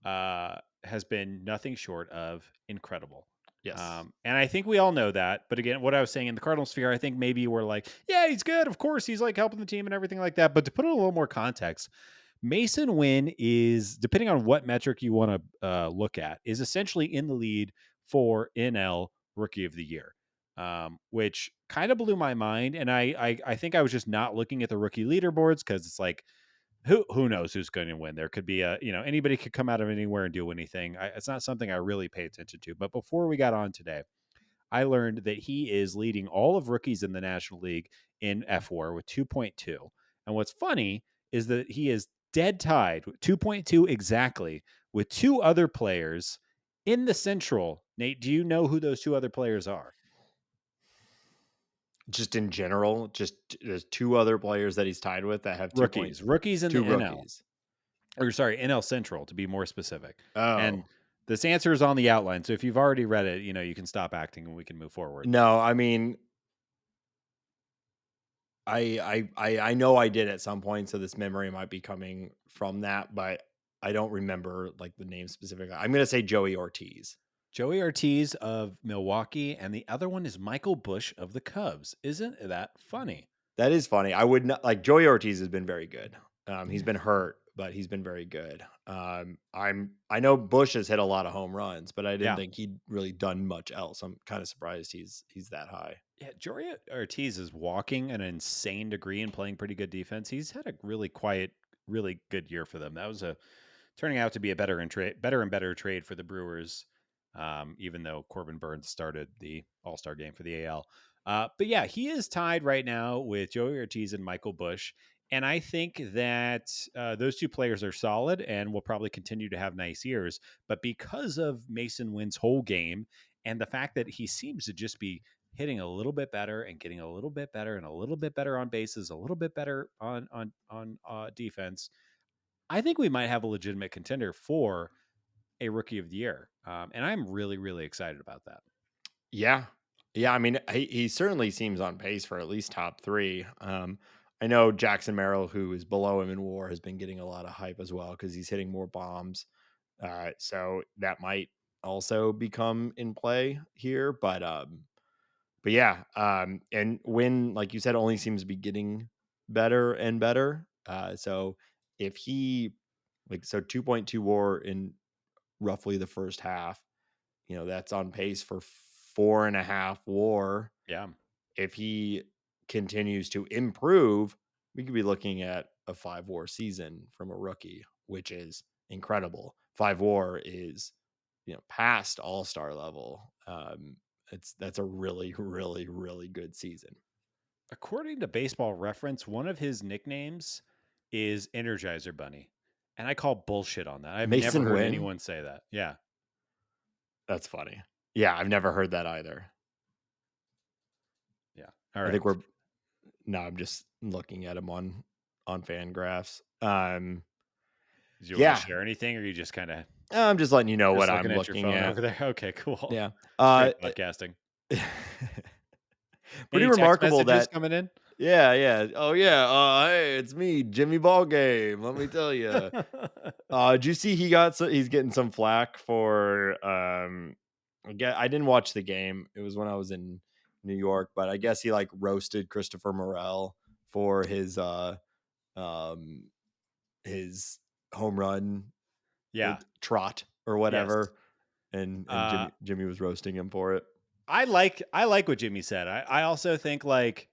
has been nothing short of incredible. Yes. And I think we all know that. But again, what I was saying in the Cardinal sphere, I think maybe we're like, yeah, he's good. Of course, he's like helping the team and everything like that. But to put it a little more context, Masyn Winn is, depending on what metric you want to look at, is essentially in the lead for NL Rookie of the Year, which kind of blew my mind. And I think I was just not looking at the rookie leaderboards because it's like, who knows who's going to win? There could be anybody could come out of anywhere and do anything. It's not something I really pay attention to. But before we got on today, I learned that he is leading all of rookies in the National League in FWAR with 2.2. And what's funny is that he is dead tied with 2.2 exactly with two other players in the Central. Nate, do you know who those two other players are? Just in general, just there's two other players that he's tied with that have Rookies in the 2.2 NL, rookies. or sorry, NL Central to be more specific. And Oh. this answer is on the outline. So if you've already read it, you can stop acting and we can move forward. No, I mean, I know I did at some point, so this memory might be coming from that, but I don't remember like the name specifically. I'm gonna say Joey Ortiz. Joey Ortiz of Milwaukee, and the other one is Michael Busch of the Cubs. Isn't that funny? That is funny. I would not like Joey Ortiz has been very good. He's been hurt, but he's been very good. I know Bush has hit a lot of home runs, but I didn't Yeah. think he'd really done much else. I'm kind of surprised he's that high. Yeah, Joey Ortiz is walking an insane degree and playing pretty good defense. He's had a really quiet, really good year for them. That was turning out to be a better and better trade for the Brewers. Even though Corbin Burns started the All-Star game for the AL. But yeah, he is tied right now with Joey Ortiz and Michael Busch. And I think that those two players are solid and will probably continue to have nice years. But because of Masyn Winn's whole game and the fact that he seems to just be hitting a little bit better and getting a little bit better and a little bit better on bases, a little bit better on defense, I think we might have a legitimate contender for a rookie of the year. And I'm really, really excited about that. Yeah. Yeah, I mean, he certainly seems on pace for at least top 3. I know Jackson Merrill, who is below him in WAR, has been getting a lot of hype as well because he's hitting more bombs. So that might also become in play here, but yeah, and Win, like you said, only seems to be getting better and better. So if he like so 2.2 WAR in roughly the first half, that's on pace for 4.5 WAR. Yeah. If he continues to improve, we could be looking at a 5 WAR season from a rookie, which is incredible. 5 WAR is, past all-star level. That's a really, really, really good season. According to Baseball Reference, one of his nicknames is Energizer Bunny. And I call bullshit on that. I've never Masyn heard Winn, anyone say that. Yeah. that's funny. Yeah, I've never heard that either. Yeah. All I right. think we're no, I'm just looking at him on Fangraphs. Do you want to Yeah, share anything or are you just kind of I'm just letting you know what just I'm looking at your looking phone at. over there? Okay, cool. Yeah. It's great Uh, podcasting. Pretty Any text remarkable messages that coming in? yeah, yeah. Oh yeah. Hey, it's me, Jimmy Ballgame. Let me tell you. Did you see he's getting some flack for I didn't watch the game. It was when I was in New York, but I guess he like roasted Christopher Morel for um his home run Yeah. trot or Yes. whatever, and Uh Jimmy was roasting him for it. I like what Jimmy said. I also think like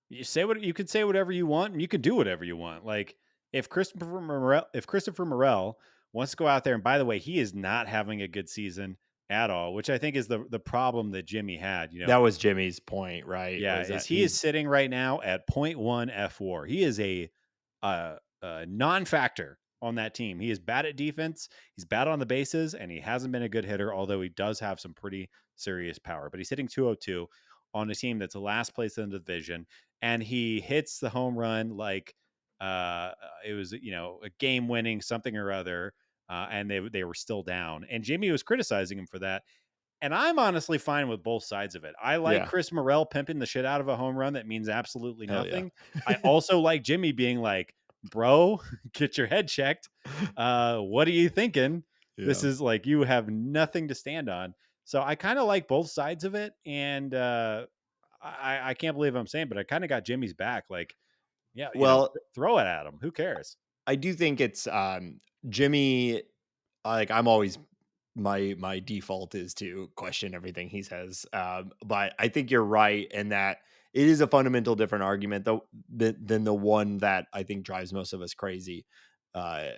you could say whatever you want and you can do whatever you want. Like if Christopher Morel wants to go out there, and by the way, he is not having a good season at all, which I think is the problem that Jimmy had. That was Jimmy's point, right? Yeah, Was is that he is sitting right now at point 0.1 F4. He is a non-factor on that team. He is bad at defense. He's bad on the bases, and he hasn't been a good hitter. Although he does have some pretty serious power. But he's hitting 202 on a team that's the last place in the division, and he hits the home run like it was a game-winning something or other, and they were still down. And Jimmy was criticizing him for that. And I'm honestly fine with both sides of it. I like yeah, Chris Morel pimping the shit out of a home run that means absolutely hell yeah. nothing. I also like Jimmy being like, "Bro, get your head checked. What are you thinking? This Yeah. is like you have nothing to stand on." So I kind of like both sides of it, and I can't believe I'm saying, but I kind of got Jimmy's back. Like, yeah, Well, throw it at him. Who cares? I do think it's Jimmy. Like I'm always my default is to question everything he says. But I think you're right in that it is a fundamental different argument though than the one that I think drives most of us crazy. Uh,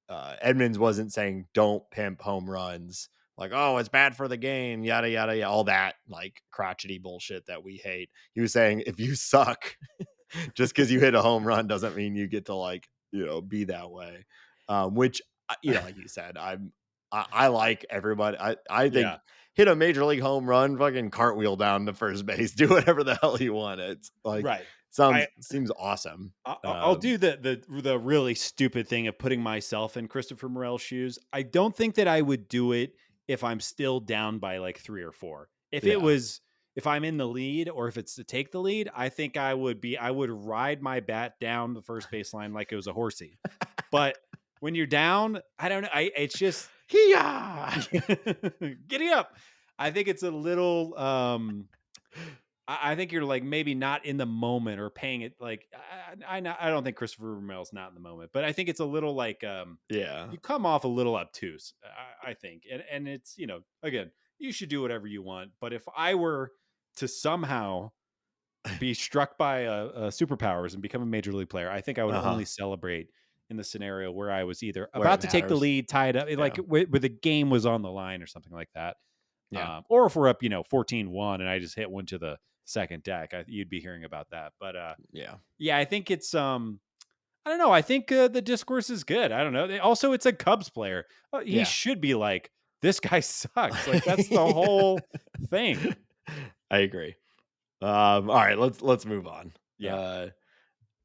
Edmonds wasn't saying don't pimp home runs. Like, oh, it's bad for the game, yada yada yada, all that like crotchety bullshit that we hate. He was saying if you suck, just because you hit a home run doesn't mean you get to like be that way. Which like you said, I like everybody. I think Yeah, hit a major league home run, fucking cartwheel down to first base, do whatever the hell you want. It's like right. sounds I seems awesome. I'll do the really stupid thing of putting myself in Christopher Morel's shoes. I don't think that I would do it if I'm still down by like 3 or 4. Yeah. If I'm in the lead or if it's to take the lead, I think I would ride my bat down the first baseline like it was a horsey. But when you're down, I don't know. It's just Hee-yah! giddy up. I think it's a little I think you're like maybe not in the moment or paying it like I don't think Christopher Romel's not in the moment, but I think it's a little like Yeah. you come off a little obtuse. I think, and it's again you should do whatever you want, but if I were to somehow be struck by superpowers and become a major league player, I think I would Uh-huh. only celebrate in the scenario where I was either Where it about to take the matters. lead, tied up, like Yeah. where the game was on the line or something like that. Yeah. Or if we're up, 14-1 and I just hit one to the second deck, you'd be hearing about that. But Yeah. yeah, I think it's I don't know. I think the discourse is good. I don't know. Also, it's a Cubs player. He Yeah. should be like, this guy sucks. Like that's the whole thing. I agree. All right, let's move on. Yeah. Uh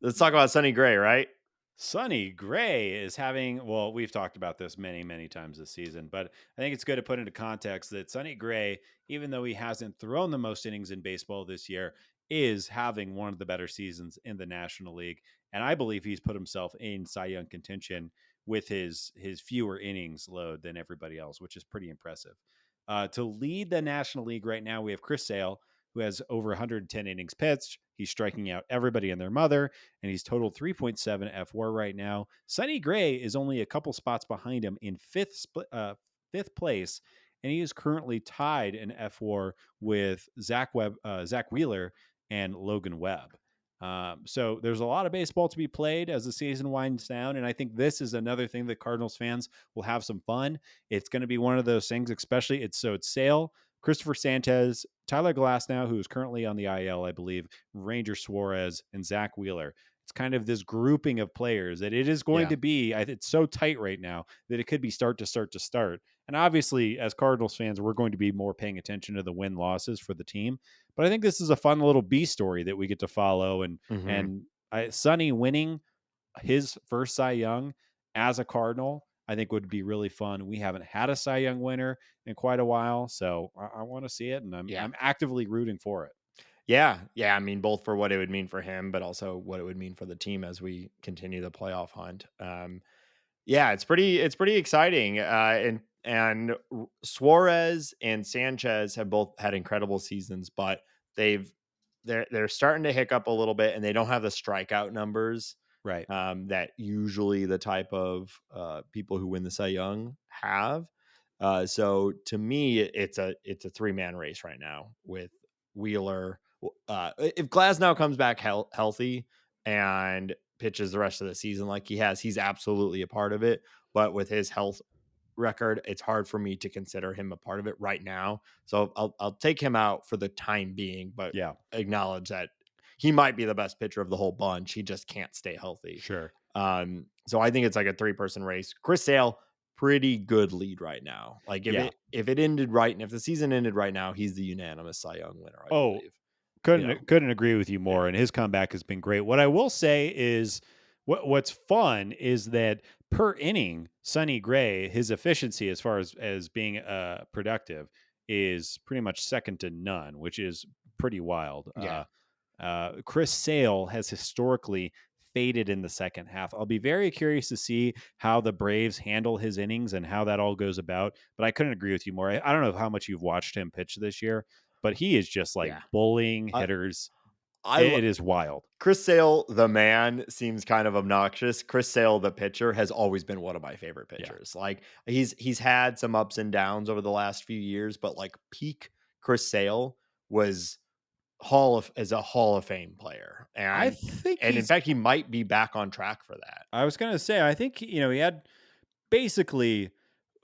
let's talk about Sonny Gray, right? Sonny Gray is having, well, we've talked about this many, many times this season, but I think it's good to put into context that Sonny Gray, even though he hasn't thrown the most innings in baseball this year, is having one of the better seasons in the National League. And I believe he's put himself in Cy Young contention with his fewer innings load than everybody else, which is pretty impressive. To lead the National League right now, we have Chris Sale, who has over 110 innings pitched. He's striking out everybody and their mother, and he's totaled 3.7 F4 right now. Sonny Gray is only a couple spots behind him in fifth place, and he is currently tied in F4 with Zach Wheeler and Logan Webb. So there's a lot of baseball to be played as the season winds down, and I think this is another thing that Cardinals fans will have some fun. It's going to be one of those things, especially it's Sale, Christopher Sanchez, Tyler Glasnow, who is currently on the IL, I believe, Ranger Suarez, and Zach Wheeler. It's kind of this grouping of players that it is going Yeah. to be. It's so tight right now that it could be start to start to start. And obviously, as Cardinals fans, we're going to be more paying attention to the win losses for the team. But I think this is a fun little B story that we get to follow. Hmm. And Sonny winning his first Cy Young as a Cardinal, I think would be really fun. We haven't had a Cy Young winner in quite a while, so I want to see it, and Yeah. I'm actively rooting for it. Yeah. Yeah. I mean, both for what it would mean for him, but also what it would mean for the team as we continue the playoff hunt. Yeah, it's pretty exciting. Suarez and Sanchez have both had incredible seasons, but they've they're starting to hiccup a little bit, and they don't have the strikeout numbers Right. that usually the type of people who win the Cy Young have. So to me, it's a 3-man race right now with Wheeler. If Glasnow comes back healthy and pitches the rest of the season like he has, he's absolutely a part of it. But with his health record, it's hard for me to consider him a part of it right now. So I'll take him out for the time being, but Yeah. acknowledge that he might be the best pitcher of the whole bunch. He just can't stay healthy. Sure. So I think it's like a 3-person race. Chris Sale, pretty good lead right now. Like Yeah. if it ended right and if the season ended right now, he's the unanimous Cy Young winner, I Oh, believe. You know, couldn't agree with you yeah, more. And his comeback has been great. What I will say is, what's fun is that per inning, Sonny Gray, his efficiency as far as being productive is pretty much second to none, which is pretty wild. yeah, Chris Sale has historically faded in the second half. I'll be very curious to see how the Braves handle his innings and how that all goes about. But I couldn't agree with you more. I don't know how much you've watched him pitch this year, but he is just like yeah. bullying I hitters. I It is wild. Chris Sale, the man, seems kind of obnoxious. Chris Sale, the pitcher, has always been one of my favorite Yeah. pitchers. Like he's had some ups and downs over the last few years, but like peak Chris Sale was a Hall of Fame player, I and think and in he's, fact, he might be back on track for that. I was going to say, I think, he had basically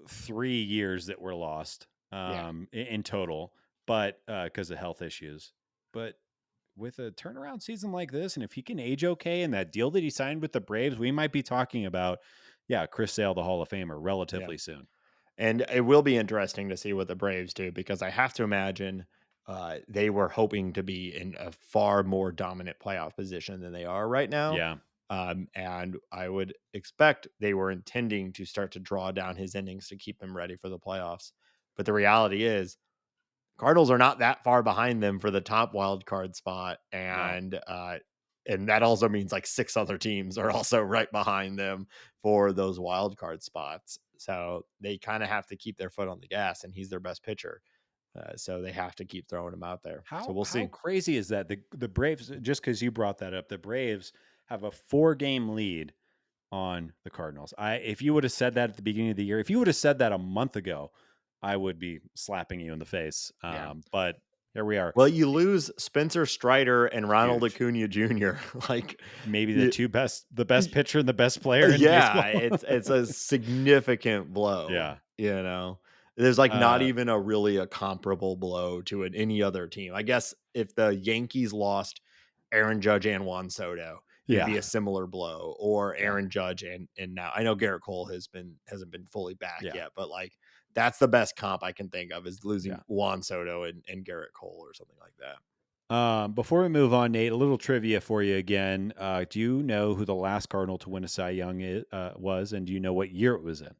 3 years that were lost Yeah, in total, but because of health issues. But with a turnaround season like this, and if he can age okay, and that deal that he signed with the Braves, we might be talking about, yeah, Chris Sale, the Hall of Famer, yeah. relatively soon. And it will be interesting to see what the Braves do because I have to imagine they were hoping to be in a far more dominant playoff position than they are right now. Yeah. And I would expect they were intending to start to draw down his innings to keep him ready for the playoffs. But the reality is, Cardinals are not that far behind them for the top wild card spot, No. and that also means like 6 other teams are also right behind them for those wild card spots. So they kind of have to keep their foot on the gas, and he's their best pitcher, so they have to keep throwing him out there. So we'll How see. crazy is that? The Braves, just because you brought that up, the Braves have a 4-game lead on the Cardinals. If you would have said that at the beginning of the year, if you would have said that a month ago, I would be slapping you in the face. Yeah. But here we are. Well, you lose Spencer Strider and Ronald Huge. Acuna Jr. like, Maybe y- the best pitcher and the best player in yeah, baseball. it's a significant blow. Yeah. There's like not Uh, even a comparable blow to any other team. I guess if the Yankees lost Aaron Judge and Juan Soto, it'd yeah. be a similar blow, or Yeah. Aaron Judge and now I know Garrett Cole hasn't been fully back Yeah. yet, but like that's the best comp I can think of is Yeah. losing Juan Soto and Garrett Cole or something like that. Before we move on, Nate, a little trivia for you again. Do you know who the last Cardinal to win a Cy Young was, and do you know what year it was in?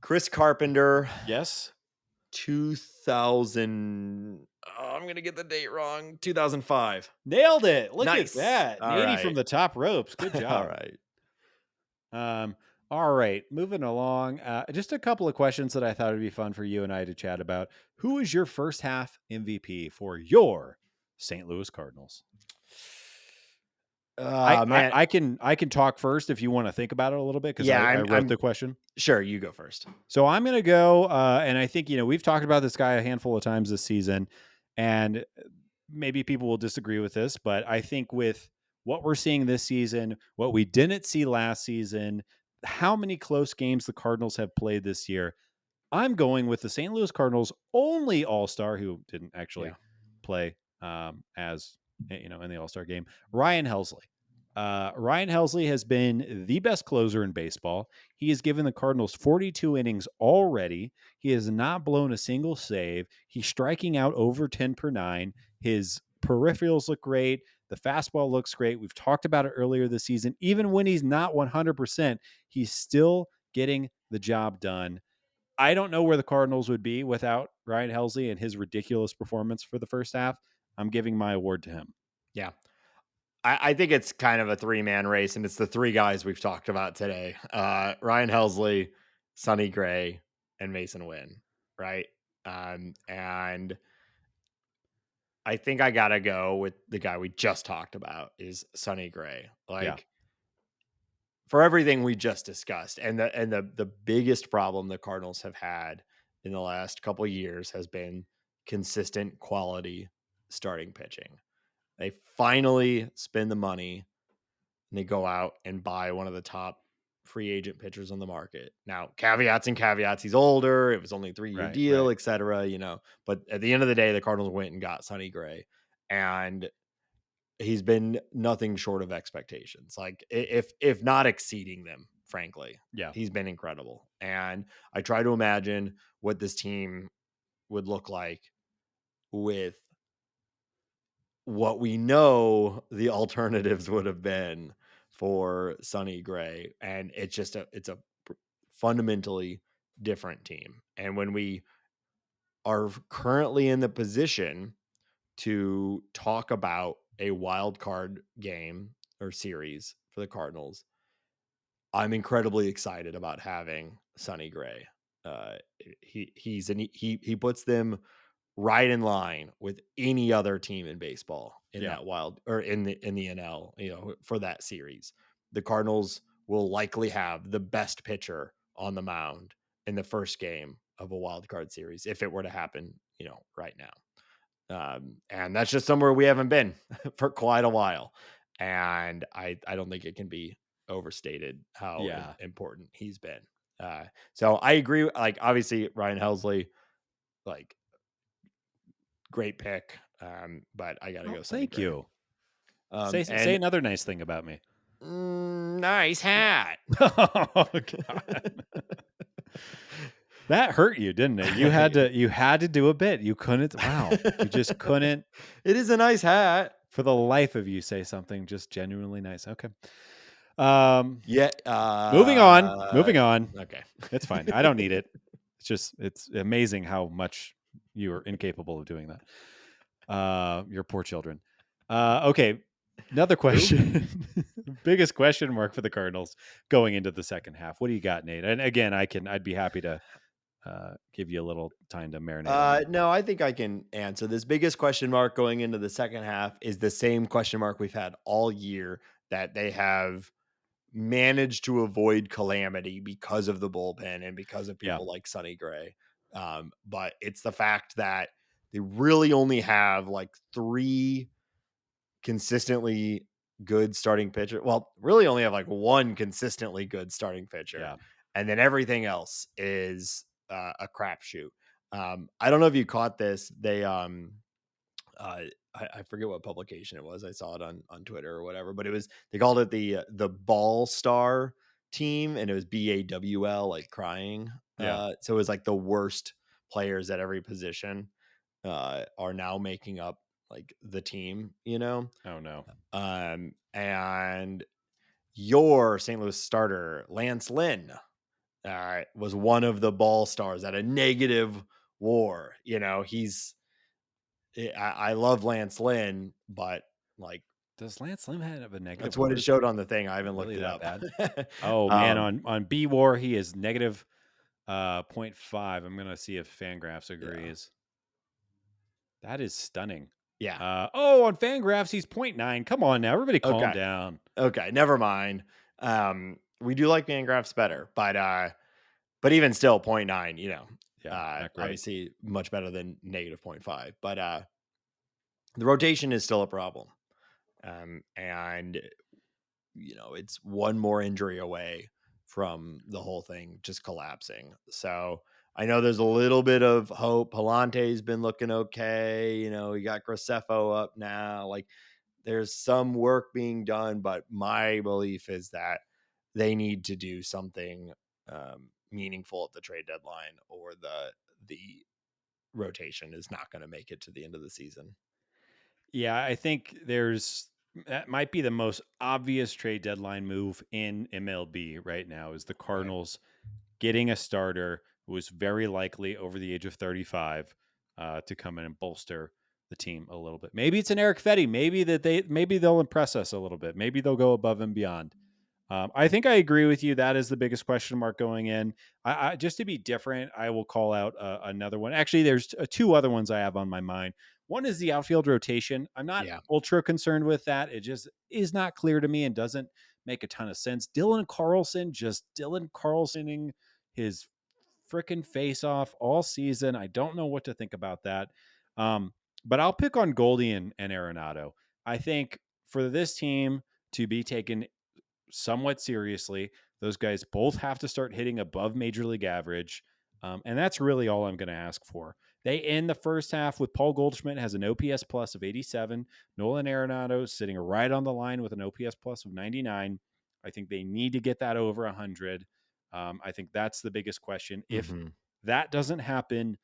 Chris Carpenter, Yes. 2000. Oh, I'm gonna get the date wrong. 2005. Nailed it. Look at Nice. that. All Nady from right. the top ropes. Good All job. right. Um, all right, moving along. Just a couple of questions that I thought would be fun for you and I to chat about. Who is your first half MVP for your St. Louis Cardinals? Man, I can talk first if you wanna think about it a little bit because yeah, I I'm wrote I'm the question. sure you go first. So I'm gonna go, and I think, we've talked about this guy a handful of times this season, and maybe people will disagree with this, but I think with what we're seeing this season, what we didn't see last season, how many close games the Cardinals have played this year, I'm going with the St. Louis Cardinals' only All-Star who didn't Yeah, actually play as in the All-Star game, Ryan Helsley. Ryan Helsley has been the best closer in baseball. He has given the Cardinals 42 innings already. He has not blown a single save. He's striking out over 10 per nine. His peripherals look great. The fastball looks great. We've talked about it earlier this season. Even when he's not 100%, he's still getting the job done. I don't know where the Cardinals would be without Ryan Helsley and his ridiculous performance for the first half. I'm giving my award to him. yeah. I think it's kind of a three-man race, and it's the three guys we've talked about today: Ryan Helsley, Sonny Gray, and Masyn Winn. Right, and I think I gotta go with the guy we just talked about is Sonny Gray. Yeah, Like for everything we just discussed, and the biggest problem the Cardinals have had in the last couple of years has been consistent quality starting pitching. They finally spend the money and they go out and buy one of the top free agent pitchers on the market. Now, caveats and caveats. He's older. It was only a 3-year right, deal, right. et cetera. But at the end of the day, the Cardinals went and got Sonny Gray, and he's been nothing short of expectations. Like if not exceeding them, frankly, Yeah, he's been incredible. And I try to imagine what this team would look like with what we know the alternatives would have been for Sonny Gray, and it's a fundamentally different team. And when we are currently in the position to talk about a wild card game or series for the Cardinals, I'm incredibly excited about having Sonny Gray. Uh, he puts them right in line with any other team in baseball in yeah, that wild or in the NL, for that series. The Cardinals will likely have the best pitcher on the mound in the first game of a wild card series if it were to happen, right now. And that's just somewhere we haven't been for quite a while. And I don't think it can be overstated how yeah. important he's been. So I agree. Like obviously Ryan Helsley, like great pick. But I gotta Oh, go Sonny thank Gray. you. Say And another nice thing about me. nice hat. Oh God, that hurt you, didn't it? You had to do a bit. You couldn't. Wow, you just couldn't. It is a nice hat. For the life of you, say something just genuinely nice. Okay. Um, Yeah. moving on. Moving on. Okay. It's fine. I don't need it. It's amazing how much you are incapable of doing that. Your poor children. Okay. Another Who? question. Biggest question mark for the Cardinals going into the second half. What do you got, Nate? And again, I'd be happy to give you a little time to marinate on it. No, I think I can answer this. Biggest question mark going into the second half is the same question mark we've had all year, that they have managed to avoid calamity because of the bullpen and because of Yeah. people like Sonny Gray. But it's the fact that they really only have like three consistently good starting pitcher. Well, really only have like one consistently good starting pitcher, Yeah. and then everything else is a crapshoot. I don't know if you caught this. Uh, I forget what publication it was. I saw it on Twitter or whatever, but they called it the Ball Star team, and it was BAWL, like crying. Yeah. So it was like the worst players at every position are now making up like the team. Oh no. And your St. Louis starter, Lance Lynn, was one of the ball stars at a negative war. I love Lance Lynn, but like Does Lance Slim have a negative that's what it WAR? showed on the thing. I haven't looked Really it that up. bad? Oh man, um, on B War he is negative .5. I'm gonna see if Fangraphs yeah. agrees. That is stunning. Yeah. Oh, on Fangraphs, he's point 0.9. Come on now, everybody calm Okay. down. Okay. Never mind. We do like man graphs better, but even still, point 0.9, Yeah, not great. obviously much better than negative point 0.5. But the rotation is still a problem. And it's one more injury away from the whole thing just collapsing. So I know there's a little bit of hope. Palante's been looking okay. You got Graceffo up now. Like there's some work being done, but my belief is that they need to do something meaningful at the trade deadline, or the rotation is not going to make it to the end of the season. Yeah, I think that might be the most obvious trade deadline move in MLB right now is the Right. Cardinals getting a starter who is very likely over the age of 35 to come in and bolster the team a little bit. Maybe it's an Eric Fetty. Maybe they'll impress us a little bit. Maybe they'll go above and beyond. I think I agree with you. That is the biggest question mark going in. Just to be different, I will call out another one. Actually, there's two other ones I have on my mind. One is the outfield rotation. I'm not Yeah. ultra concerned with that. It just is not clear to me and doesn't make a ton of sense. Dylan Carlsoning his freaking face off all season. I don't know what to think about that. But I'll pick on Goldie and Arenado. I think for this team to be taken somewhat seriously. Those guys both have to start hitting above major league average. And that's really all I'm going to ask for. They end the first half with Paul Goldschmidt has an OPS plus of 87. Nolan Arenado sitting right on the line with an OPS plus of 99. I think they need to get that over 100. I think that's the biggest question. If Hmm. that doesn't happen,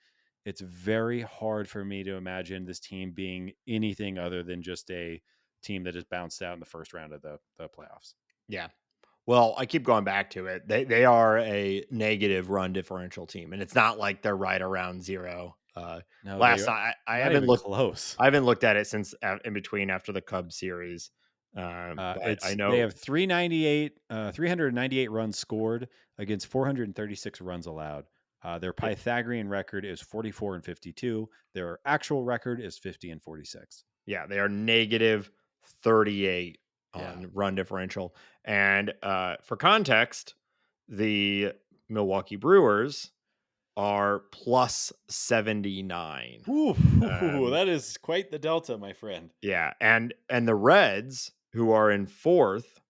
it's very hard for me to imagine this team being anything other than just a team that has bounced out in the first round of the playoffs. Yeah. Well, I keep going back to it. They are a negative run differential team, and it's not like they're right around zero. No, they Last are I not haven't even looked close. I haven't looked at it since in between after the Cubs series. But I It's they know. have 398, 398 runs scored against 436 runs allowed. Their Yeah, Pythagorean record is 44 and 52. Their actual record is 50 and 46. yeah, they are negative 38 Yeah. on run differential. And for context, the Milwaukee Brewers are plus 79. Ooh, Um, that is quite the delta, my friend. Yeah, and the Reds, who are in 4th,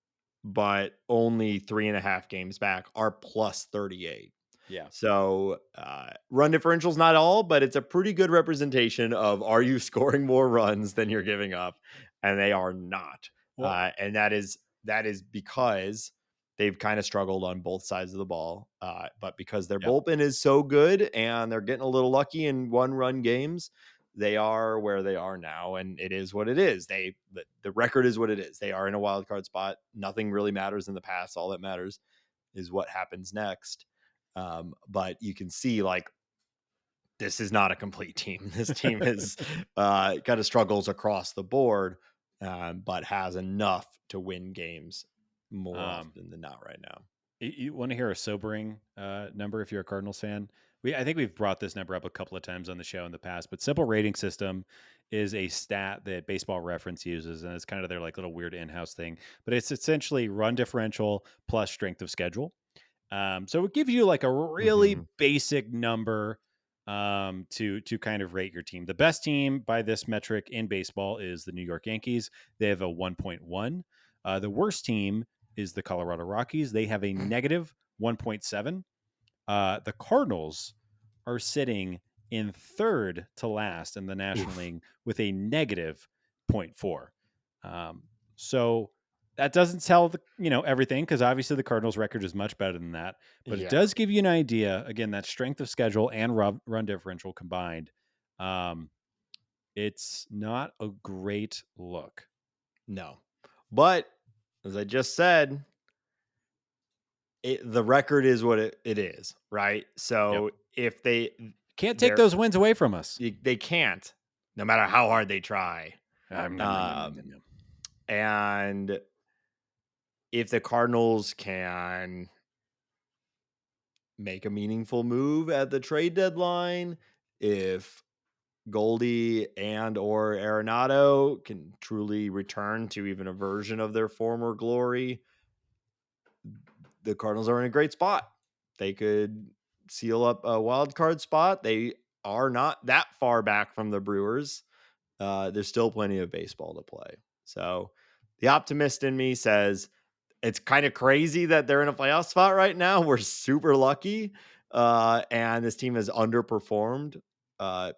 but only 3.5 games back, are plus 38. Yeah. So, run differential's not all, but it's a pretty good representation of, are you scoring more runs than you're giving up? And they are not. Well, And that is because they've kind of struggled on both sides of the ball. But because their yep. bullpen is so good and they're getting a little lucky in one-run games, they are where they are now, and it is what it is. The record is what it is. They are in a wild card spot. Nothing really matters in the past. All that matters is what happens next. But you can see, like, this is not a complete team. This team is kind of struggles across the board, but has enough to win games more Um, often than not right now. you want to hear a sobering number if you're a Cardinals fan? I think we've brought this number up a couple of times on the show in the past, but simple rating system is a stat that Baseball Reference uses, and it's kind of their like little weird in-house thing. But it's essentially run differential plus strength of schedule. So it gives you like a Hmm. really basic number to kind of rate your team. The best team by this metric in baseball is the New York Yankees. They have a 1.1. The worst team is the Colorado Rockies. They have a negative 1.7. The Cardinals are sitting in third to last in the National Oof. League with a negative zero point 0.4. So that doesn't tell everything because obviously the Cardinals record is much better than that, but it Yeah. does give you an idea. Again, that strength of schedule and run differential combined. Um, it's not a great look. No. But as I just said, the record is what it is, right? Yep. So if Can't take they're those wins away from us. they can't, no matter how hard they try. Nom, nom, nom, nom, nom, Um, nom. and if the Cardinals can make a meaningful move at the trade deadline, if Goldie and or Arenado can truly return to even a version of their former glory, the Cardinals are in a great spot. They could seal up a wild card spot. They are not that far back from the Brewers. There's still plenty of baseball to play. So the optimist in me says it's kind of crazy that they're in a playoff spot right now. We're super lucky. And this team has underperformed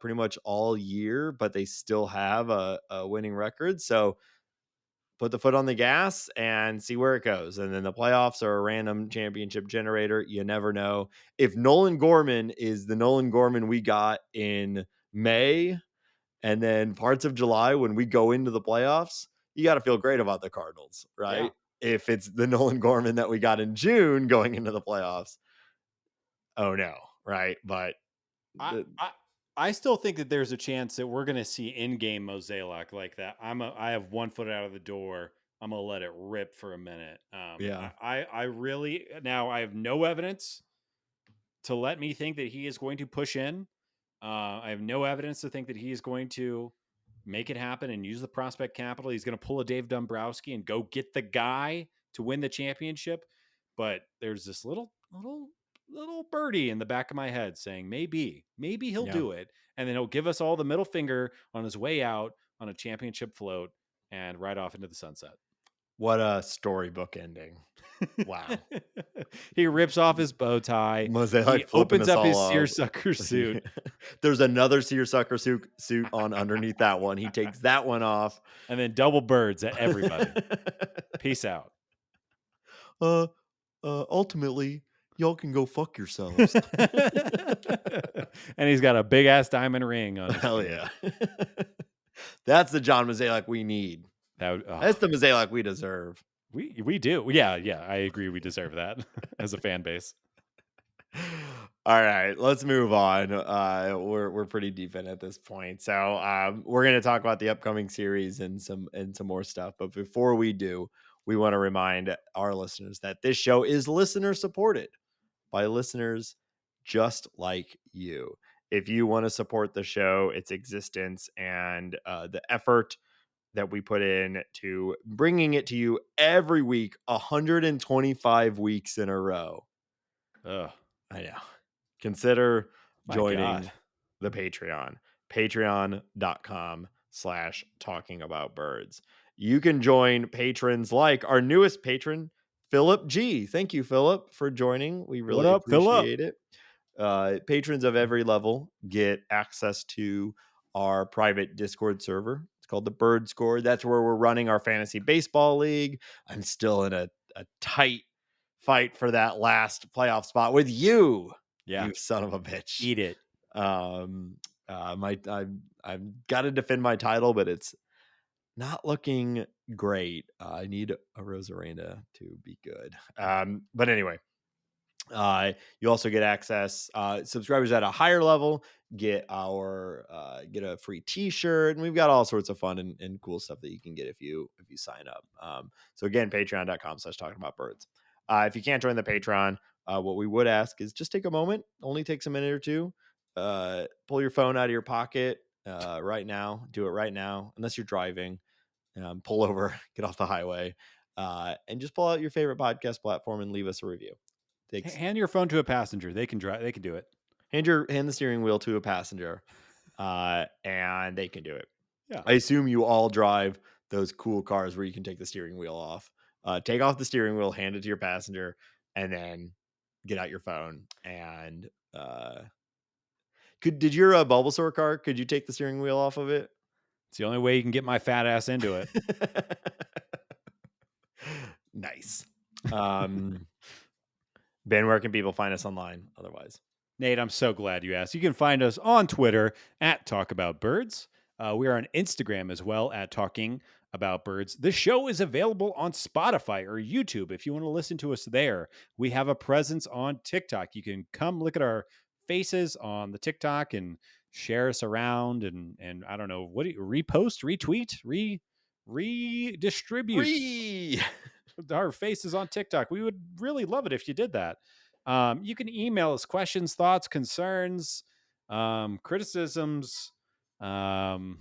pretty much all year, but they still have a winning record. So put the foot on the gas and see where it goes. And then the playoffs are a random championship generator. You never know. If Nolan Gorman is the Nolan Gorman we got in May and then parts of July when we go into the playoffs, you got to feel great about the Cardinals, Yeah. right? If it's the Nolan Gorman that we got in June going into the playoffs, oh no, right? But I the, I I still think that there's a chance that we're going to see in-game Mosaic like that. I have one foot out of the door. I'm gonna let it rip for a minute. yeah, I really now I have no evidence to let me think that he is going to push in. I have no evidence to think that he is going to make it happen and use the prospect capital. He's going to pull a Dave Dombrowski and go get the guy to win the championship. But there's this little birdie in the back of my head saying maybe he'll yeah. do it, and then he'll give us all the middle finger on his way out on a championship float and ride off into the sunset. What a storybook ending. Wow. He rips off his bow tie. He Mosaic flipping opens us up all his off. seersucker suit. There's another seersucker suit on underneath that one. He takes that one off. And then double birds at everybody. Peace out. uh, ultimately, y'all can go fuck yourselves. And he's got a big ass diamond ring on his Hell finger. yeah. That's the John Mozeliak we need. That would, That's the Mozeliak we deserve. we do. Yeah, I agree. We deserve that as a fan base. All right, let's move on. We're pretty deep in at this point, so we're going to talk about the upcoming series and some more stuff. But before we do, we want to remind our listeners that this show is listener supported by listeners just like you. If you want to support the show, its existence, and the effort that we put in to bringing it to you every week, 125 weeks in a row. Oh I know. Consider my God. joining the Patreon, patreon.com/ talking about birds. You can join patrons like our newest patron, Philip G. Thank you, Philip, for joining. We What really up, Philip? appreciate it. Patrons of every level get access to our private Discord server. It's called the Bird Score. That's where we're running our fantasy baseball league. I'm still in a tight fight for that last playoff spot with you, Yeah, you son of a bitch. eat it. Um, I've got to defend my title, but it's not looking great. I need a Rosarena to be good. But anyway, you also get access. Subscribers at a higher level get a free T-shirt, and we've got all sorts of fun and cool stuff that you can get if you sign up. So again, patreon.com/ talking about birds. If you can't join the Patreon, what we would ask is just take a moment. Only takes a minute or two. Pull your phone out of your pocket right now. Do it right now, unless you're driving. Pull over, get off the highway, and just pull out your favorite podcast platform and leave us a review. Takes Hand your phone to a passenger. They can drive. They can do it. hand the steering wheel to a passenger, and they can do it. Yeah. I assume you all drive those cool cars where you can take the steering wheel off. Take off the steering wheel, hand it to your passenger, and then get out your phone. And did your Bulbasaur car? Could you take the steering wheel off of it? It's the only way you can get my fat ass into it. Nice. Um, Ben, where can people find us online? Otherwise, Nate, I'm so glad you asked. You can find us on Twitter at Talk About Birds. We are on Instagram as well at Talking About Birds. The show is available on Spotify or YouTube if you want to listen to us there. We have a presence on TikTok. You can come look at our faces on the TikTok and share us around and I don't know, what do you repost, retweet, redistribute free. our faces on TikTok. We would really love it if you did that. You can email us questions, thoughts, concerns, criticisms, um,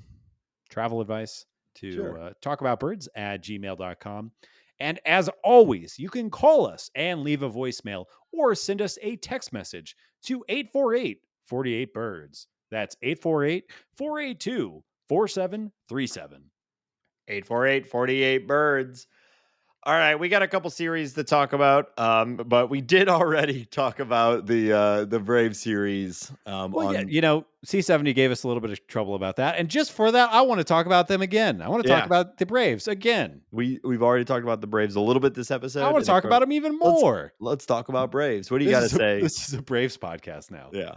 travel advice to Sure. talkaboutbirds at gmail.com. And as always, you can call us and leave a voicemail or send us a text message to 848 birds. That's 848 482 4737. 848 birds. All right, we got a couple series to talk about, but we did already talk about the Brave series Well, yeah, on C70 gave us a little bit of trouble about that. And just for that, I want to talk about them again. I want to talk yeah. about the Braves again. We've already talked about the Braves a little bit this I episode, want to and of talk course, about them even let's more. let's talk about Braves. What do you got to say? This is a Braves podcast now. Yeah,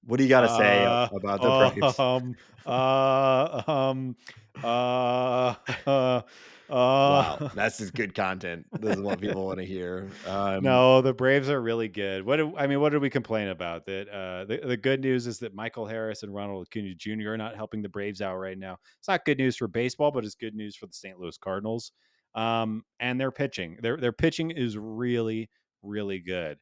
what do you got to say Uh, about the Braves? um, uh, um, uh, uh, Wow, uh, that's just good content. This is what people want to hear. no, the Braves are really good. What did we complain about? That the good news is that Michael Harris and Ronald Acuna Jr. are not helping the Braves out right now. It's not good news for baseball, but it's good news for the St. Louis Cardinals. And their pitching, their pitching is really really good.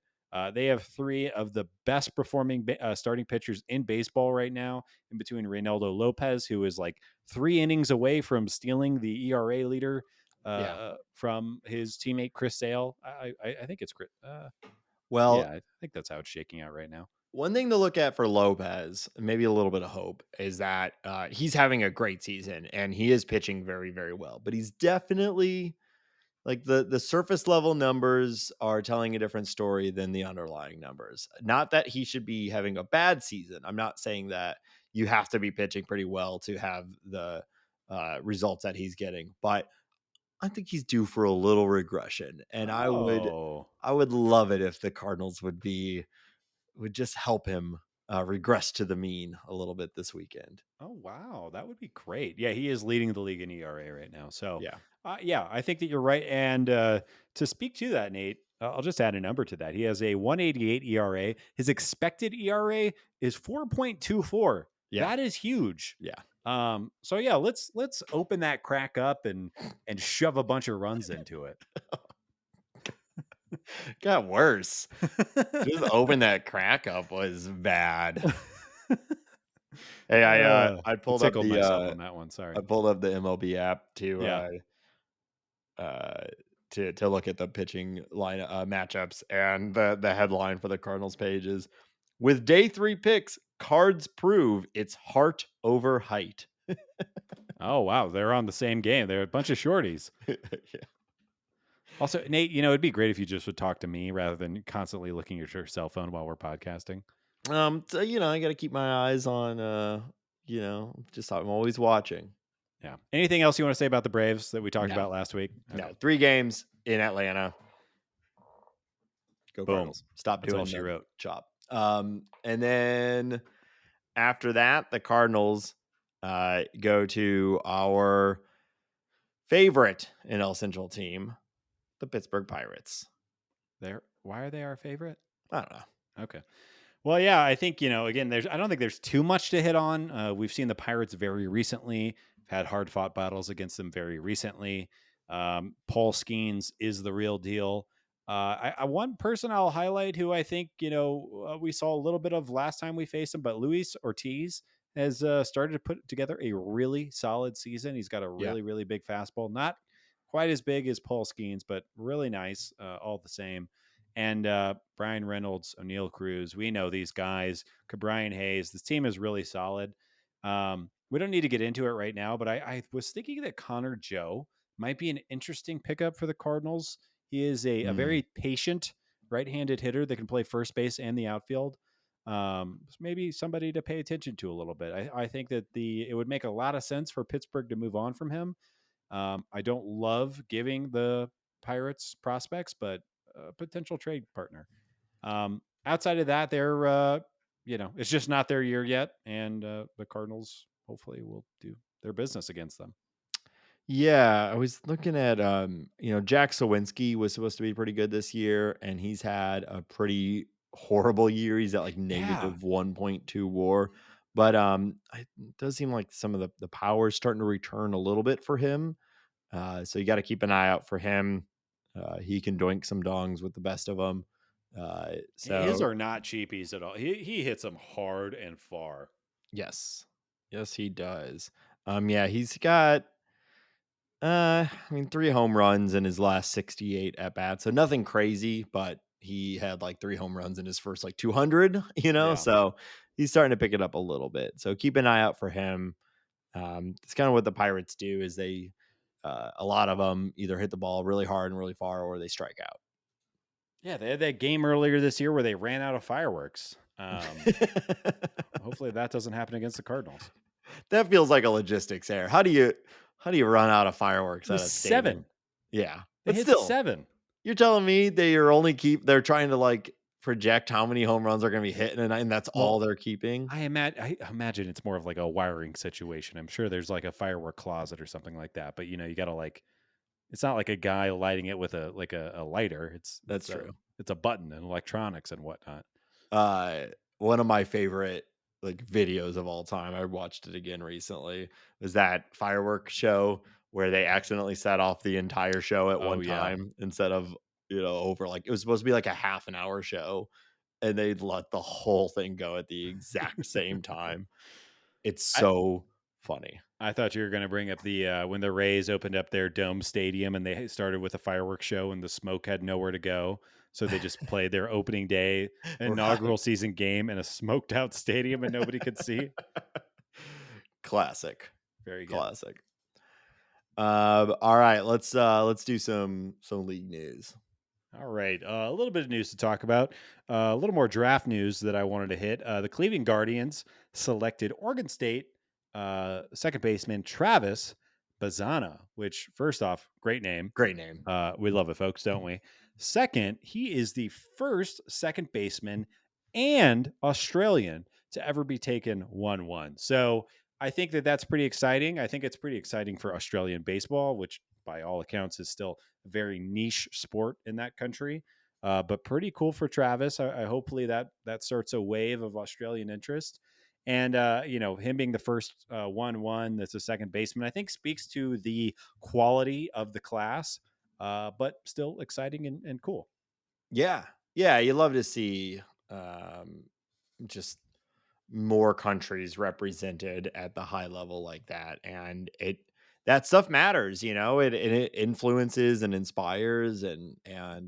They have three of the best performing starting pitchers in baseball right now, in between Reynaldo Lopez, who is like 3 innings away from stealing the ERA leader Yeah. from his teammate Chris Sale. I think it's Chris. Yeah, Well, I think that's how it's shaking out right now. one thing to look at for Lopez, maybe a little bit of hope, is that he's having a great season and he is pitching very, very well. But he's definitely like the surface level numbers are telling a different story than the underlying numbers. Not that he should be having a bad season. I'm not saying that you have to be pitching pretty well to have the results that he's getting, but I think he's due for a little regression. And Oh, I would love it if the Cardinals would just help him regress to the mean a little bit this weekend. oh wow, that would be great. Yeah, he is leading the league in ERA right now. So, Yeah. yeah, I think that you're right. And to speak to that, Nate, I'll just add a number to that. He has a 188 ERA. His expected ERA is 4.24. Yeah. That is huge. Yeah. So yeah, let's open that crack up and shove a bunch of runs into it. Got worse. Just open that crack up was bad. Hey, I I pulled up tickled myself on that one. I Sorry. pulled up the MLB app Yeah. uh to look at the pitching line matchups, and the headline for the Cardinals page is with day 3 picks, cards prove it's heart over height. Oh wow, they're on the same game. They're a bunch of shorties. Yeah. Also, Nate, it'd be great if you just would talk to me rather than constantly looking at your cell phone while we're podcasting. So, I got to keep my eyes on just I'm always watching. Yeah. Anything else you want to say about the Braves that we talked No. about last week? Okay. No, 3 games in Atlanta. Go Boom. Cardinals. Stop That's all doing she the wrote. chop. And then after that, the Cardinals go to our favorite NL Central team, the Pittsburgh Pirates. Why are they our favorite? I don't know. Okay. Well, yeah, I think, again, I don't think there's too much to hit on. We've seen the Pirates very recently, had hard fought battles against them very recently. Paul Skeens is the real deal. One person I'll highlight who I think, we saw a little bit of last time we faced him, but Luis Ortiz has started to put together a really solid season. He's got a Yeah. really, really big fastball, not quite as big as Paul Skeens, but really nice all the same. And Brian Reynolds, O'Neill Cruz, we know these guys. Brian Hayes, this team is really solid. We don't need to get into it right now, but I was thinking that Connor Joe might be an interesting pickup for the Cardinals. He is a Mm. very patient right-handed hitter that can play first base and the outfield. Maybe somebody to pay attention to a little bit. I think that it would make a lot of sense for Pittsburgh to move on from him. I don't love giving the Pirates prospects, but a potential trade partner. Outside of that, it's just not their year yet, and the Cardinals hopefully will do their business against them. Yeah, I was looking at Jack Sawinski was supposed to be pretty good this year, and he's had a pretty horrible year. He's at like Yeah, negative 1.2 WAR. But it does seem like some of the power is starting to return a little bit for him. So you got to keep an eye out for him. He can doink some dongs with the best of them. his So are not cheapies at all. He hits them hard and far. yes, Yes, he does. Yeah, he's got, I mean, 3 home runs in his last 68 at bats, so nothing crazy, but he had, like, 3 home runs in his first, like, 200, Yeah. so he's starting to pick it up a little bit, so keep an eye out for him. It's kinda what the Pirates do is they, a lot of them either hit the ball really hard and really far or they strike out. Yeah, they had that game earlier this year where they ran out of fireworks. Hopefully that doesn't happen against the Cardinals. That feels like a logistics error. How do you run out of fireworks It at was a stadium? 7. Yeah, They but hit still, 7. you're telling me they're trying to, like, project how many home runs are gonna be hit in a night, and that's Well, all they're keeping? I imagine it's more of like a wiring situation. I'm sure there's like a firework closet or something like that, but you got to like it's not like a guy lighting it with a lighter. That's true. It's a button and electronics and whatnot. Uh, One of my favorite, like, videos of all time, I watched it again recently, was that fireworks show where they accidentally set off the entire show at Oh one yeah. time instead of, over, like, it was supposed to be like a half an hour show, and they let the whole thing go at the exact same time. It's I so funny. I thought you were going to bring up the when the Rays opened up their dome stadium and they started with a fireworks show and the smoke had nowhere to go, so they just played their opening day Right. inaugural season game in a smoked out stadium and nobody could see. Classic, Very good. classic. All right, let's do some league news. All right. A little bit of news to talk about. A little more draft news that I wanted to hit. The Cleveland Guardians selected Oregon State second baseman Travis Bazana, which, first off, great name. Great name. We love it, folks, don't we? Second, he is the first second baseman and Australian to ever be taken 1-1. So I think that that's pretty exciting. I think it's pretty exciting for Australian baseball, which by all accounts is still a very niche sport in that country. But pretty cool for Travis. I hopefully that starts a wave of Australian interest. And him being the first 1-1 that's a second baseman, I think speaks to the quality of the class, but still exciting and cool. Yeah. Yeah, you love to see, just more countries represented at the high level like that, and that stuff matters, it influences and inspires, and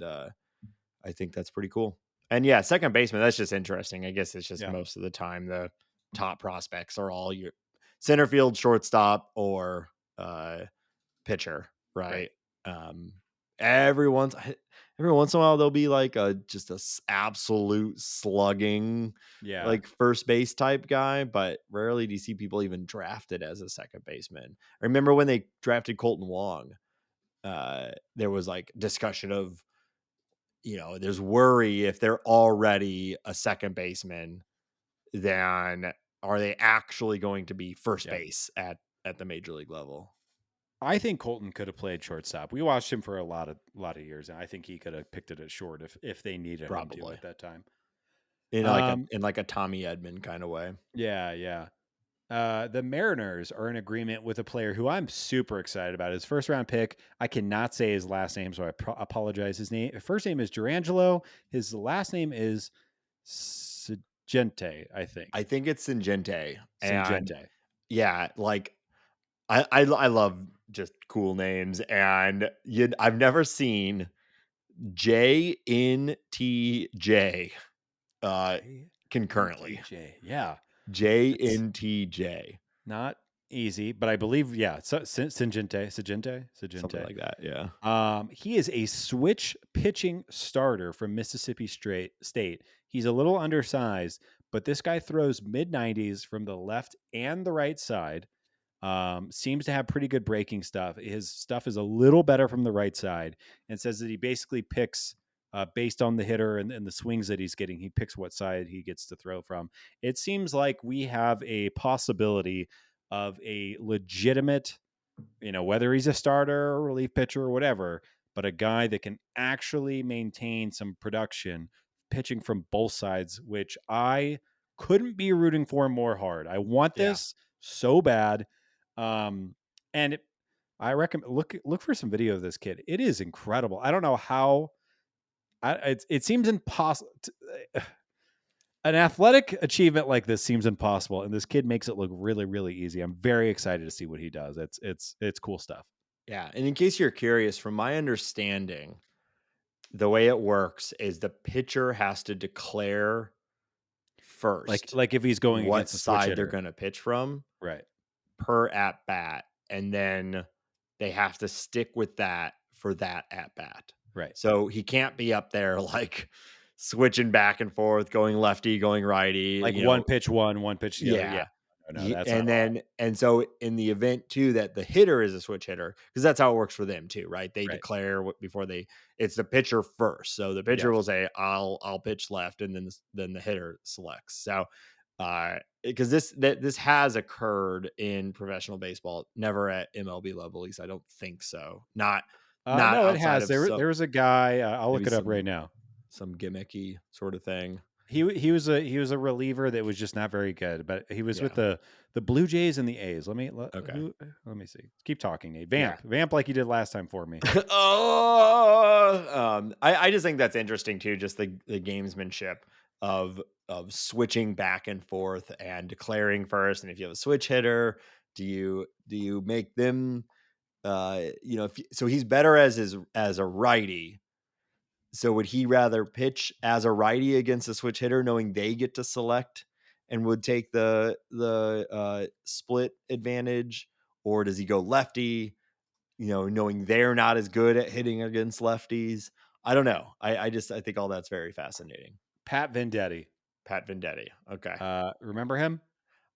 I think that's pretty cool. And yeah, second baseman, that's just interesting. I guess it's just Yeah, most of the time the top prospects are all your center field, shortstop, or pitcher, right. right? Um, every once every once in a while there'll be like a just a absolute slugging Yeah, like first base type guy, but rarely do you see people even drafted as a second baseman. I remember when they drafted Colton Wong, there was like discussion of, there's worry if they're already a second baseman, then are they actually going to be first yeah. base at the major league level? I think Colton could have played shortstop. We watched him for a lot of years, and I think he could have picked it at short if they needed him to Probably. at that time. In like a Um, in like a Tommy Edman kind of way. yeah, yeah. The Mariners are in agreement with a player who I'm super excited about. His first round pick. I cannot say his last name, so I apologize. His first name is Durangelo. His last name is Sagente, I I think. think it's Syngente, and Singente. yeah, like I love just cool names, and I've never seen JNTJ concurrently. JNTJ. Yeah. It's JNTJ, not easy, but I believe, yeah. So, something Sagente. like that. Yeah, He is a switch pitching starter from Mississippi State. He's a little undersized, but this guy throws mid 90s from the left and the right side. Seems to have pretty good breaking stuff. His stuff is a little better from the right side, and says that he basically picks based on the hitter and the swings that he's getting. He picks what side he gets to throw from. It seems like we have a possibility of a legitimate, whether he's a starter or relief pitcher or whatever, but a guy that can actually maintain some production pitching from both sides, which I couldn't be rooting for more hard. I want yeah, this so bad. Um, and I recommend look for some video of this kid. It is incredible. I don't know how it seems impossible. An athletic achievement like this seems impossible, and this kid makes it look really, really easy. I'm very excited to see what he does. It's cool stuff. Yeah, and in case you're curious, from my understanding, the way it works is the pitcher has to declare first Like if he's going what against a switch side they're hitter. gonna pitch from Right. per at bat, and then they have to stick with that for that at bat. Right. So he can't be up there like switching back and forth, going lefty, going righty, Like one pitch one, one pitch the other. Yeah. yeah. No, that's not And allowed. then and so in the event too that the hitter is a switch hitter, because that's how it works for them too, right? They Right. declare what before they it's the pitcher first. So the pitcher will Yes. say, I'll pitch left, and then the hitter selects. So because this has occurred in professional baseball, never at MLB level, at least I don't think so. Not No, it outside has. of There was a guy. I'll maybe look it up right now. some gimmicky sort of thing. He was a reliever that was just not very good, but he was with Yeah. the Blue Jays and the A's. Okay. Let me see. Keep talking, Nate. Yeah. Vamp like you did last time for me. I just think that's interesting too, just the gamesmanship of switching back and forth and declaring first. And if you have a switch hitter, do you make them so he's better as a righty. So would he rather pitch as a righty against a switch hitter, knowing they get to select and would take the split advantage, or does he go lefty? Knowing they're not as good at hitting against lefties. I don't know. I think all that's very fascinating. Pat Vendetti. Pat Vendetti. Okay. Remember him?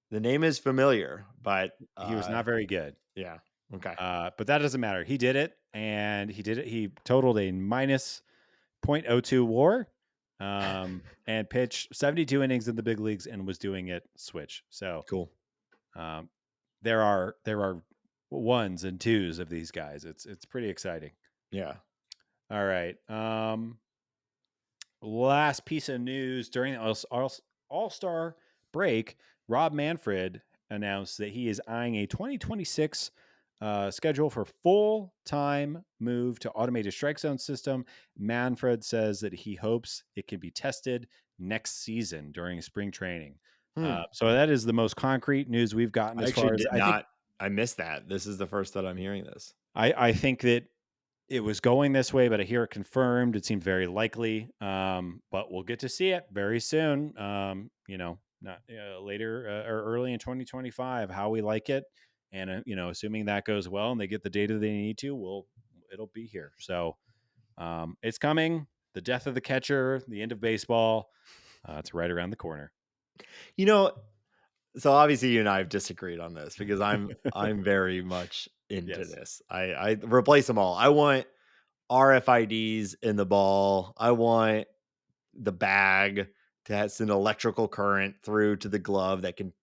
The name is familiar, but He was not very good. yeah. Okay. But that doesn't matter. He did it, and he did it. He totaled a minus .02 WAR, and pitched 72 innings in the big leagues, and was doing it switch. So Cool. um, there are ones and twos of these guys. It's pretty exciting. Yeah. All right. Last piece of news during the All-Star break, Rob Manfred announced that he is eyeing a 2026 schedule for full-time move to automated strike zone system. Manfred says that he hopes it can be tested next season during spring training. Hmm. So that is the most concrete news we've gotten I as actually far as did not. I missed that. This is the first that I'm hearing this. I think that it was going this way, but I hear it confirmed. It seemed very likely. But we'll get to see it very soon. Not later or early in 2025, how we like it. And, assuming that goes well and they get the data they need to, it'll be here. So it's coming. The death of the catcher, the end of baseball. It's right around the corner. You know, so obviously you and I have disagreed on this because I'm very much into Yes. this. I replace them all. I want RFIDs in the ball. I want the bag to send electrical current through to the glove that can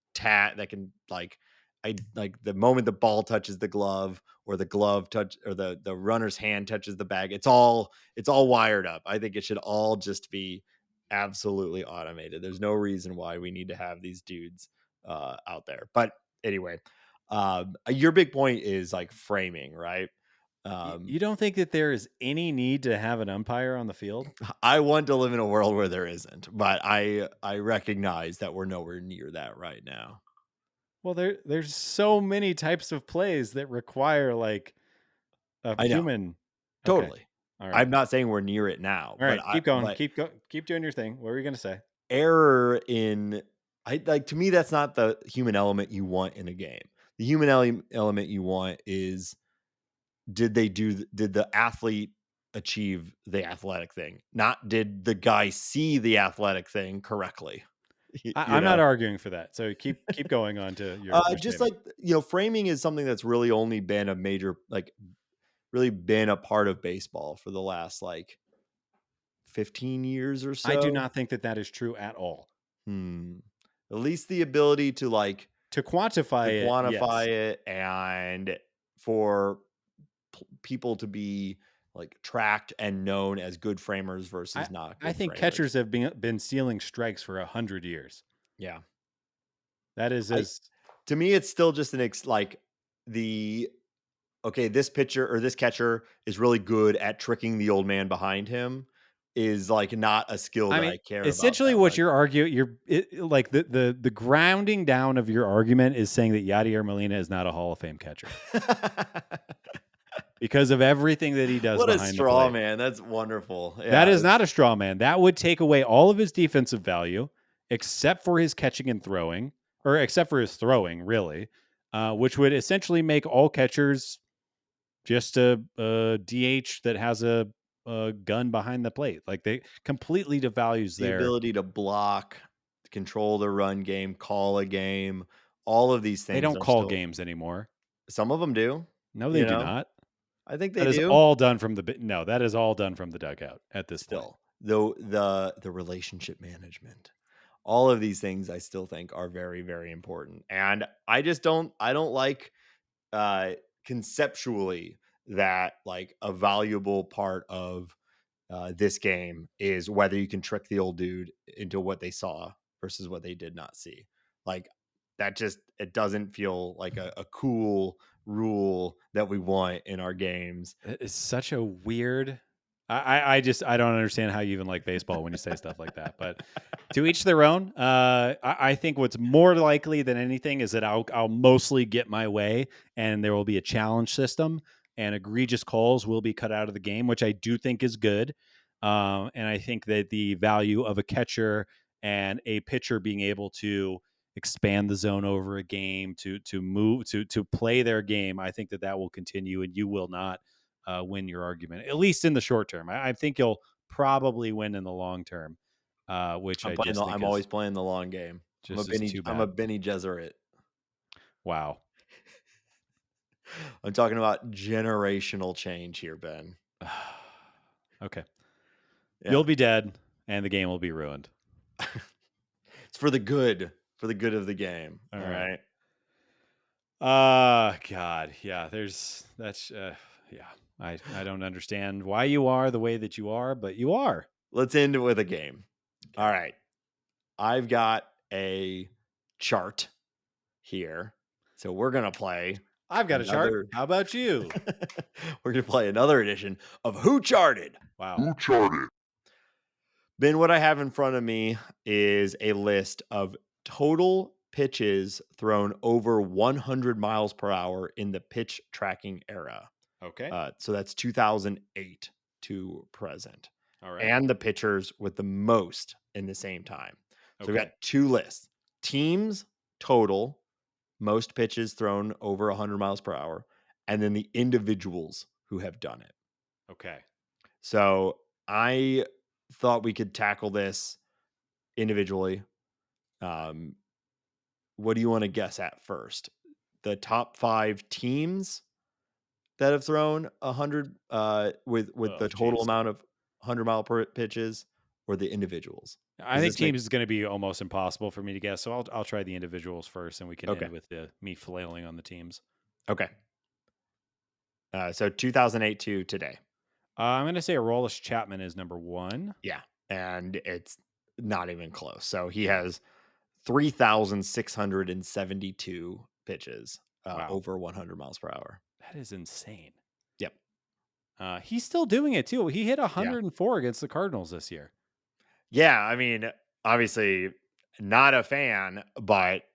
I like the moment the ball touches the glove, or the glove touch, or the runner's hand touches the bag, it's all wired up. I think it should all just be absolutely automated. There's no reason why we need to have these dudes out there. But anyway, your big point is like framing, right? Um, You don't think that there is any need to have an umpire on the field? I want to live in a world where there isn't, but I recognize that we're nowhere near that right now. Well, there's so many types of plays that require like a I know, human. Okay. totally. All right. I'm not saying we're near it now, All but right. I Keep going. but Keep doing your thing. What were you going to say? error in I like to me that's not the human element you want in a game. The human element you want is did the athlete achieve the athletic thing? Not did the guy see the athletic thing correctly, you I'm not know? arguing for that. So keep going on to your Just statement. like framing is something that's really only been a major, like, really been a part of baseball for the last like 15 years or I do so. not think that that is true at all. Hmm. At least the ability to To quantify it, quantify yes. it, and for people to be like tracked and known as good framers I versus not I good think framers. catchers have been stealing strikes for 100 years. Yeah. That is I as To me it's still just like the okay, this pitcher or this catcher is really good at tricking the old man behind him, is like not a skill I that mean, I care about essentially that what much. you're arguing, like the grounding down of your argument is saying that Yadier Molina is not a Hall of Fame catcher because of everything that he does What a behind the straw plate. man. That's wonderful. That Yeah. is not a straw man. That would take away all of his defensive value, except for his catching and throwing, or except for his throwing, really, which would essentially make all catchers just a DH that has a gun behind the plate. Like they completely devalues The their. ability to block, control the run game, call a game, all of these They things don't are call still games anymore. some of them do, No, they you do know? not. I think they That is do. all done from no, that is all done from the dugout at this point. Still, though the relationship management, all of these things I still think are very, very important. And I don't like uh conceptually that like a valuable part of this game is whether you can trick the old dude into what they saw versus what they did not see. Like that just it doesn't feel like a cool rule that we want in our games. It is such a weird. I just I don't understand how you even like baseball when you say stuff like that. But to each their own. I think what's more likely than anything is that I'll mostly get my way, and there will be a challenge system, and egregious calls will be cut out of the game, which I do think is good. And I think that the value of a catcher and a pitcher being able to expand the zone over a game to move to play their game, I think that that will continue, and you will not win your argument, at least in the short term. I think you'll probably win in the long term, which I just think I'm is always playing the long game. just is too I'm a bad. Benny Gesserit. Wow. I'm talking about generational change here, Ben. Okay. Yeah. You'll be dead, and the game will be ruined. It's for the good of the game. All All right. right. God, yeah. Yeah. I don't understand why you are the way that you are, but you are. Let's end it with a game. Okay. All right. I've got a chart here. So we're going to play I've got a chart. another How about you? we're going to play another edition of Who Charted. Wow. Ben, what I have in front of me is a list of total pitches thrown over 100 miles per hour in the pitch tracking era. Okay. So that's 2008 to present. All right. And the pitchers with the most in the same time. So we've Okay. got two lists: teams total, most pitches thrown over 100 miles per hour, and then the individuals who have done it. Okay. So I thought we could tackle this individually. Um, what do you want to guess at first? The top 5 teams that have thrown 100 with Oh, the total geez. amount of 100-mile per pitches, or the individuals? I Does think this make teams is going to be almost impossible for me to guess, so I'll try the individuals first, and we can end okay? with the me flailing on the teams. Okay. So 2008 to today. I'm going to say Aroldis Chapman is number one. Yeah, and it's not even close. So he Yeah. has 3,672 pitches Wow. over 100 miles per hour. That is insane. Yep. He's still doing it too. He hit Yeah. 104 against the Cardinals this year. Yeah. I mean, obviously, not a fan, but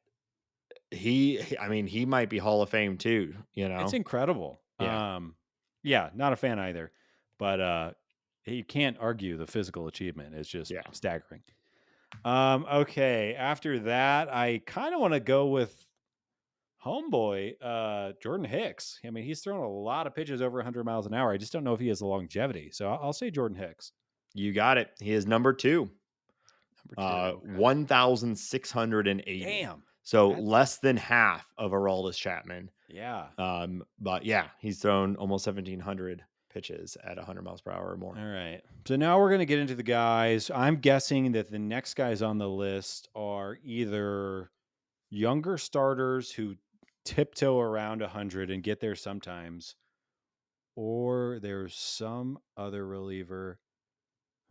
I mean, he might be Hall of Fame too. You It's know? incredible. Yeah. Yeah, not a fan either, but you can't argue the physical achievement. It's just Yeah. staggering. Okay. After that, I kind of want to go with homeboy, Jordan Hicks. I mean, he's thrown a lot of pitches over 100 miles an hour. I just don't know if he has the longevity. So I'll say Jordan Hicks. You got it. He is number 2. Number two. Okay. 1,680. Damn. So That's less than half of Aroldis Chapman. yeah. But yeah, he's thrown almost 1,700 pitches at 100 miles per hour or more. All right. So now we're going to get into the guys. I'm guessing that the next guys on the list are either younger starters who tiptoe around 100 and get there sometimes, or there's some other reliever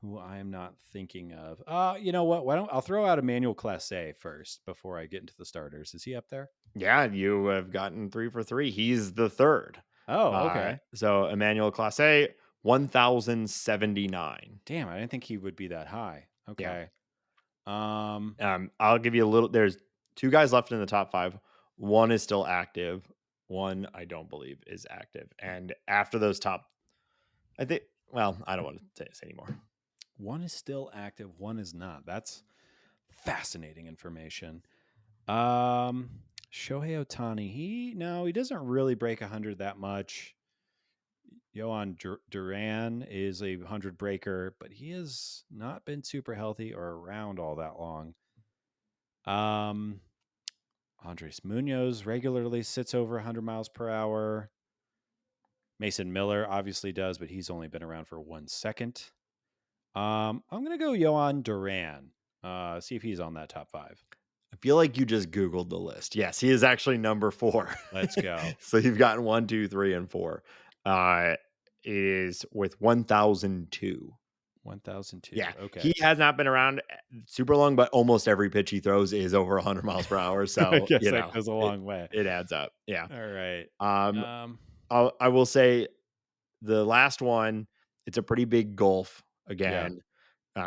who I am not thinking of. You know what? Why don't I'll throw out Emmanuel Clase first before I get into the starters. Is he up there? Yeah, you have gotten 3 for 3. He's the third. Oh, okay. So Emmanuel Clase, 1,079. Damn, I didn't think he would be that high. Yeah. Okay. Um, I'll give you a little. There's two guys left in the top five. One is still active. One I don't believe is active. And after those top, I think. Well, I don't want to say anymore. one is still active, one is not. That's fascinating information. Um, Shohei Otani, he doesn't really break 100 that much. Yohan Duran is a 100 breaker, but he has not been super healthy or around all that long. Um, Andres Munoz regularly sits over 100 miles per hour. Mason Miller obviously does, but he's only been around for 1 second. I'm gonna go Yohan Duran. See if he's on that top five. I feel like you just Googled the list. Yes, he is actually number four. Let's go. So you've gotten one, two, three, and four. Uh, is with 1,002. 1002. Yeah, Okay. he has not been around super long, but almost every pitch he throws is over 100 miles per hour. I So guess that goes a it long way. it adds up. Yeah. All right. Um, Um, I will say the last one. It's a pretty big gulf yeah. again.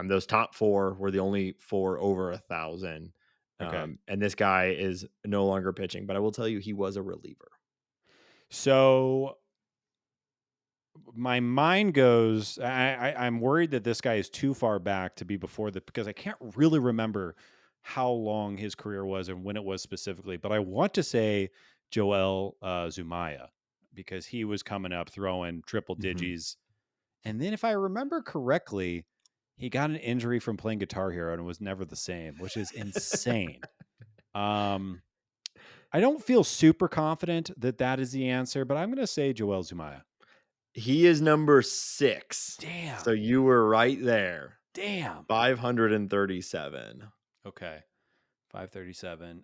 Those top four were the only four over 1,000. Okay. And this guy is no longer pitching, but I will tell you, he was a reliever. So my mind goes. I'm worried that this guy is too far back to be before the because I can't really remember how long his career was and when it was specifically. But I want to say Joel Zumaya because he was coming up throwing triple Mhm. digits. And then, if I remember correctly, he got an injury from playing Guitar Hero and was never the same, which is insane. Um, I don't feel super confident that that is the answer, but I'm going to say Joel Zumaya. He is number 6. So Damn. you were right there. Damn. 537. Okay. 537.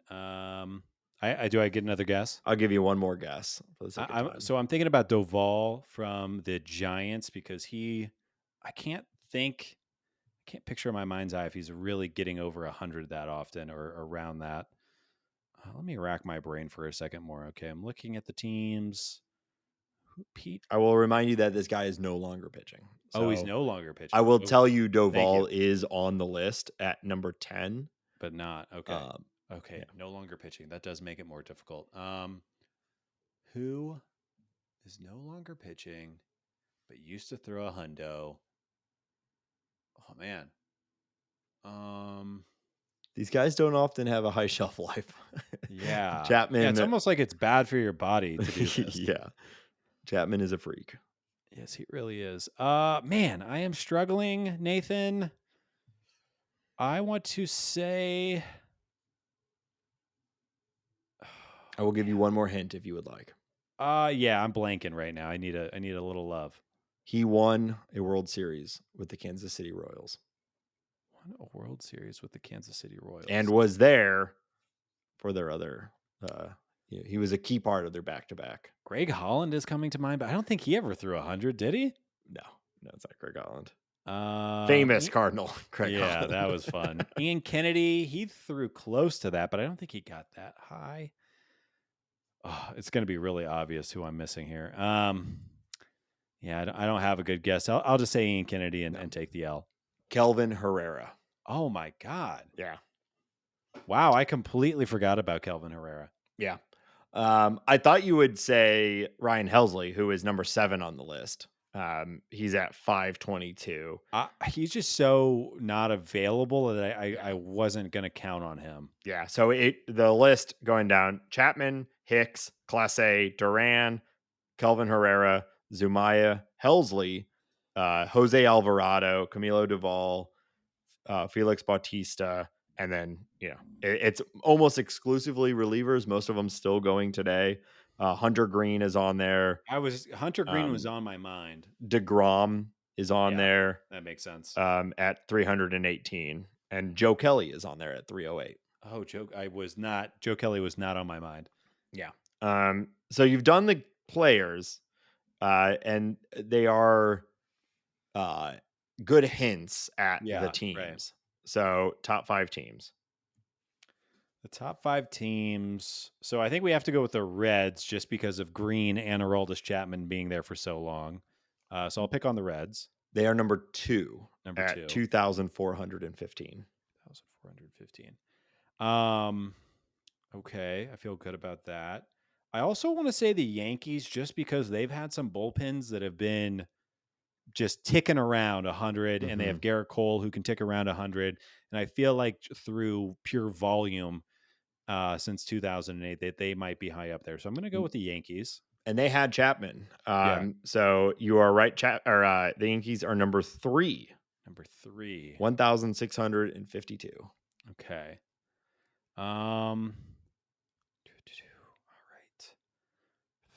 I do I get another guess? I'll give you one more guess for the sake of time. I'm thinking about Doval from the Giants because I can't think I can't picture in my mind's eye if he's really getting over 100 that often or around that. Let me rack my brain for a second more. Okay, I'm looking at the teams. Pete? I will remind you that this guy is no longer pitching. Oh, he's So no longer I pitching. will Oh, tell you thank you, Doval is on the list at number 10. but not okay. Um, Okay, yeah. no longer pitching. That does make it more difficult. Who is no longer pitching but used to throw a hundo? Oh man. Um, These guys don't often have a high shelf life. yeah, yeah. It's Chapman, almost like it's bad for your body to do this. yeah, Chapman is a freak. Yes, he really is. Man, I am struggling, Nathan. I want to say, oh, I will give you man. one more hint if you would like. Yeah, I'm blanking right now. I need a little love. He won a World Series with the Kansas City Royals Won a World Series with the Kansas City and Royals. was there for their other. He was a key part of their back to back. Greg Holland is coming to mind, but I don't think he ever threw 100, did he? No, no, it's not Greg Holland. Uh, Famous I- Cardinal, Craig yeah, Holland. that was fun. Ian Kennedy, he threw close to that, but I don't think he got that high. Oh, it's going to be really obvious who I'm missing here. Yeah, I don't have a good guess. I'll just say Ian Kennedy No, and take the L. Kelvin Herrera. Oh my God. Yeah, Wow, I completely forgot about Kelvin Herrera. yeah. I thought you would say Ryan Helsley, who is number 7 on the list. He's at 522. He's just so not available that Yeah, I wasn't going to count on him. yeah. So the list going down: Chapman, Hicks, Clase, Duran, Kelvin Herrera, Zumaya, Helsley, Jose Alvarado, Camilo Duvall, Felix Bautista, and then it's almost exclusively relievers. Most of them still going today. Hunter Green is on there. Hunter Green was Um, on my mind. Degrom is on Yeah, there that makes sense. at 318, and Joe Kelly is on there at 308. Oh, Joe Kelly was not on my mind. Yeah. So you've done the players, and they are uh, good hints at the Yeah, right. teams. So top 5 teams. The top 5 teams. So I think we have to go with the Reds just because of Green and Aroldis Chapman being there for so long. So I'll pick on the Reds. They are number 2 Number at 2, 2,415. 1,415. Um, okay, I feel good about that. I also want to say the Yankees, just because they've had some bullpens that have been just ticking around 100, and they have Mhm. Garrett Cole who can tick around 100. And I feel like through pure volume, since 2008, that they might be high up there. So I'm going to go with the Yankees. And they had Chapman. Yeah, So you are right, the Yankees are number 3, number 3. 1,652. Okay. All right.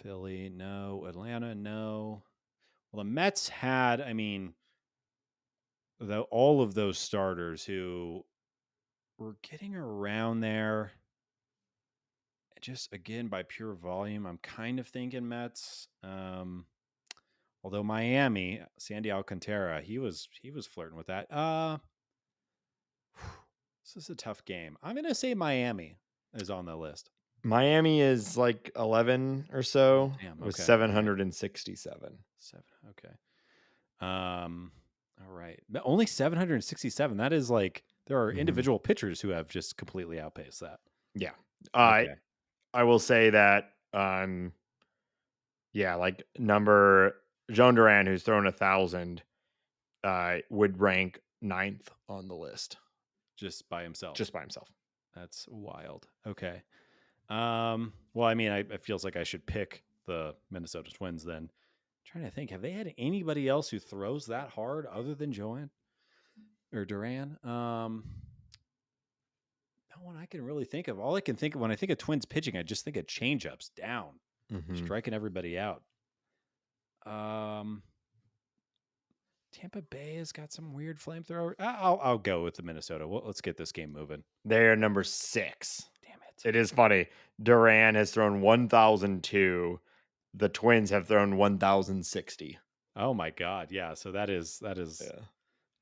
Philly, no. Atlanta, no. Well, the Mets had, I mean, all of those starters who were getting around there. Just again by pure volume, I'm kind of thinking Mets. Although Miami, Sandy Alcantara, he was flirting with that. This is a tough game. I'm gonna say Miami is on the list. Miami is like 11 or Oh so damn. with Okay. All right. 767. 7. Okay. Um. All right. But only 767. That is like there are Mhm. individual pitchers who have just completely outpaced that. Yeah. I Okay. I will say that, yeah, like number Joan Duran, who's thrown 1,000, would rank ninth on the list Just by himself. just by himself. That's wild. Okay. Well, I mean, it feels like I should pick the Minnesota Twins then. Trying to think, have they had anybody else who throws that hard other than Joanne or Duran? No one I can really think of. All I can think of when I think of Twins pitching, I just think of changeups down, Mhm. striking everybody out. Um, Tampa Bay has got some weird flamethrower. I'll go with the Minnesota. Let's get this game moving. They're number 6. Damn it. It is funny. Duran has thrown 1,002. The Twins have thrown 1,060. Oh my god, yeah. So that is Yeah.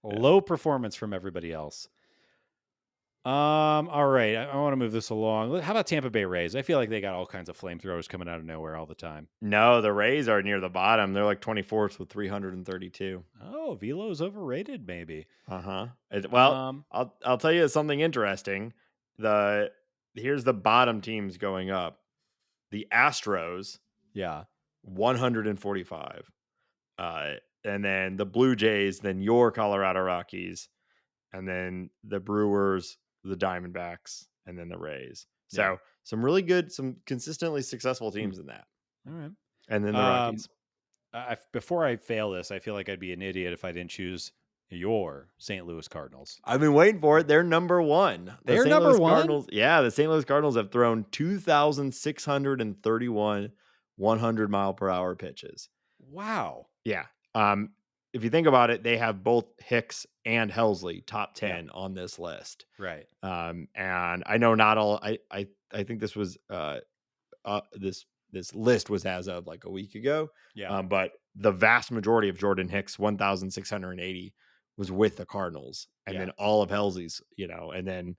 a Yeah. low performance from everybody else. All right. I want to move this along. How about Tampa Bay Rays? I feel like they got all kinds of flamethrowers coming out of nowhere all the time. No, the Rays are near the bottom. They're like 24th with 332. Oh, Velo's overrated, maybe. Uh-huh. Well, Um, I'll tell you something interesting. The Here's the bottom teams going up. The Astros, yeah, 145. Uh, and then the Blue Jays, then your Colorado Rockies, and then the Brewers, the Diamondbacks, and then the Rays. yeah. So some really good, some consistently successful Hmm. teams in that. All right. And then the Um, Rockies. before I fail this, I feel like I'd be an idiot if I didn't choose your St. Louis Cardinals. I've been waiting for it. They're number 1. The They're St. number Louis one. Cardinals. Yeah, the St. Louis Cardinals have thrown 2,631 100-mile-per-hour pitches. Wow. Yeah. If you think about it, they have both Hicks and Helsley top Yeah. 10 on this list. Right. And I know not all. I think this was this list was as of like a week ago. Yeah. But the vast majority of Jordan Hicks 1,680 was with the Cardinals, and Yeah. then all of Helsley's, and then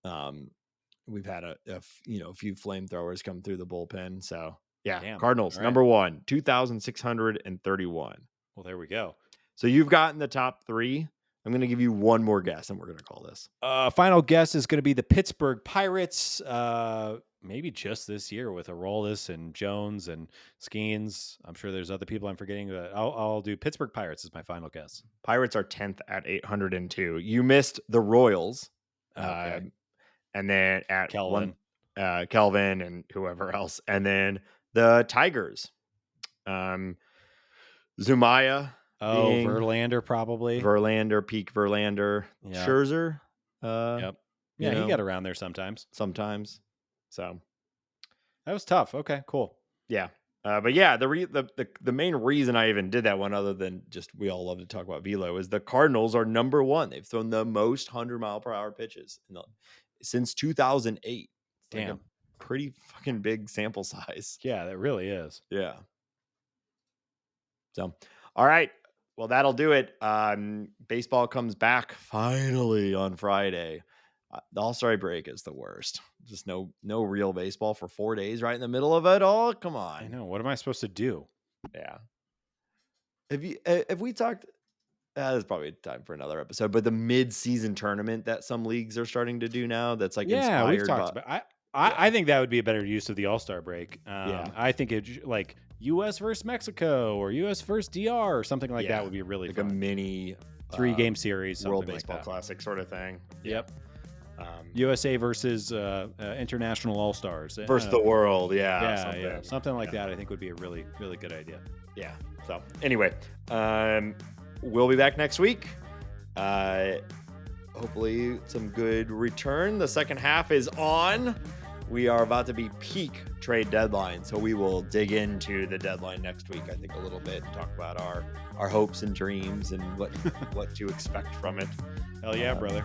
um, we've had a few flamethrowers come through the bullpen. So yeah, Damn. Cardinals All right. number 1, 2,631. Well, there we go. So you've gotten the top 3. I'm going to give you one more guess, and we're going to call this. Final guess is going to be the Pittsburgh Pirates. Maybe just this year with Aroldis and Jones and Skeens. I'm sure there's other people I'm forgetting, but I'll do Pittsburgh Pirates as my final guess. Pirates are 10th at 802. You missed the Royals, Okay, and then at one, Kelvin. Kelvin and whoever else, and then the Tigers. Um, Zumaya Oh, being Verlander probably. Verlander, peak Verlander, Yeah. Scherzer. Yep. You Yeah, he got know, around there sometimes. sometimes. So That was tough. Okay, cool. yeah. But yeah, the main reason I even did that one, other than just we all love to talk about velo, is the Cardinals are number 1. They've thrown the most 100-mile-per-hour pitches since 2008. It's like a Damn. pretty fucking big sample size. Yeah, that really is. Yeah. So, all right. Well, that'll do it. Baseball comes back finally on Friday. The All-Star break is the worst. Just no real baseball for 4 days right in the middle of it all. Come I on. know. What am I supposed to do? Yeah. have we talked? There's probably time for another episode, but the mid-season tournament that some leagues are starting to do now, that's like Yeah, we've inspired talked by. about. Yeah, I think that would be a better use of the All Star break. yeah, I think like U.S. versus Mexico or U.S. versus DR or something like that yeah, would be really like a fun. mini 3-game series, World something like Baseball that. Classic sort of thing. Yeah. Yep. USA versus international All Stars. Versus the world, yeah, Yeah, something. something like Yeah, that. I think would be a really, really good idea. yeah. So anyway, we'll be back next week. Hopefully some good return. The second half is on. We are about to be peak trade deadline, so we will dig into the deadline next week, I think, a little bit, and talk about our hopes and dreams and what to expect from it. Hell yeah, brother.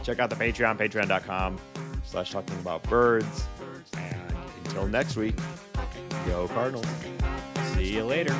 Check out the Patreon, patreon.com/talking about birds. And until next week, go Cardinals. See you later.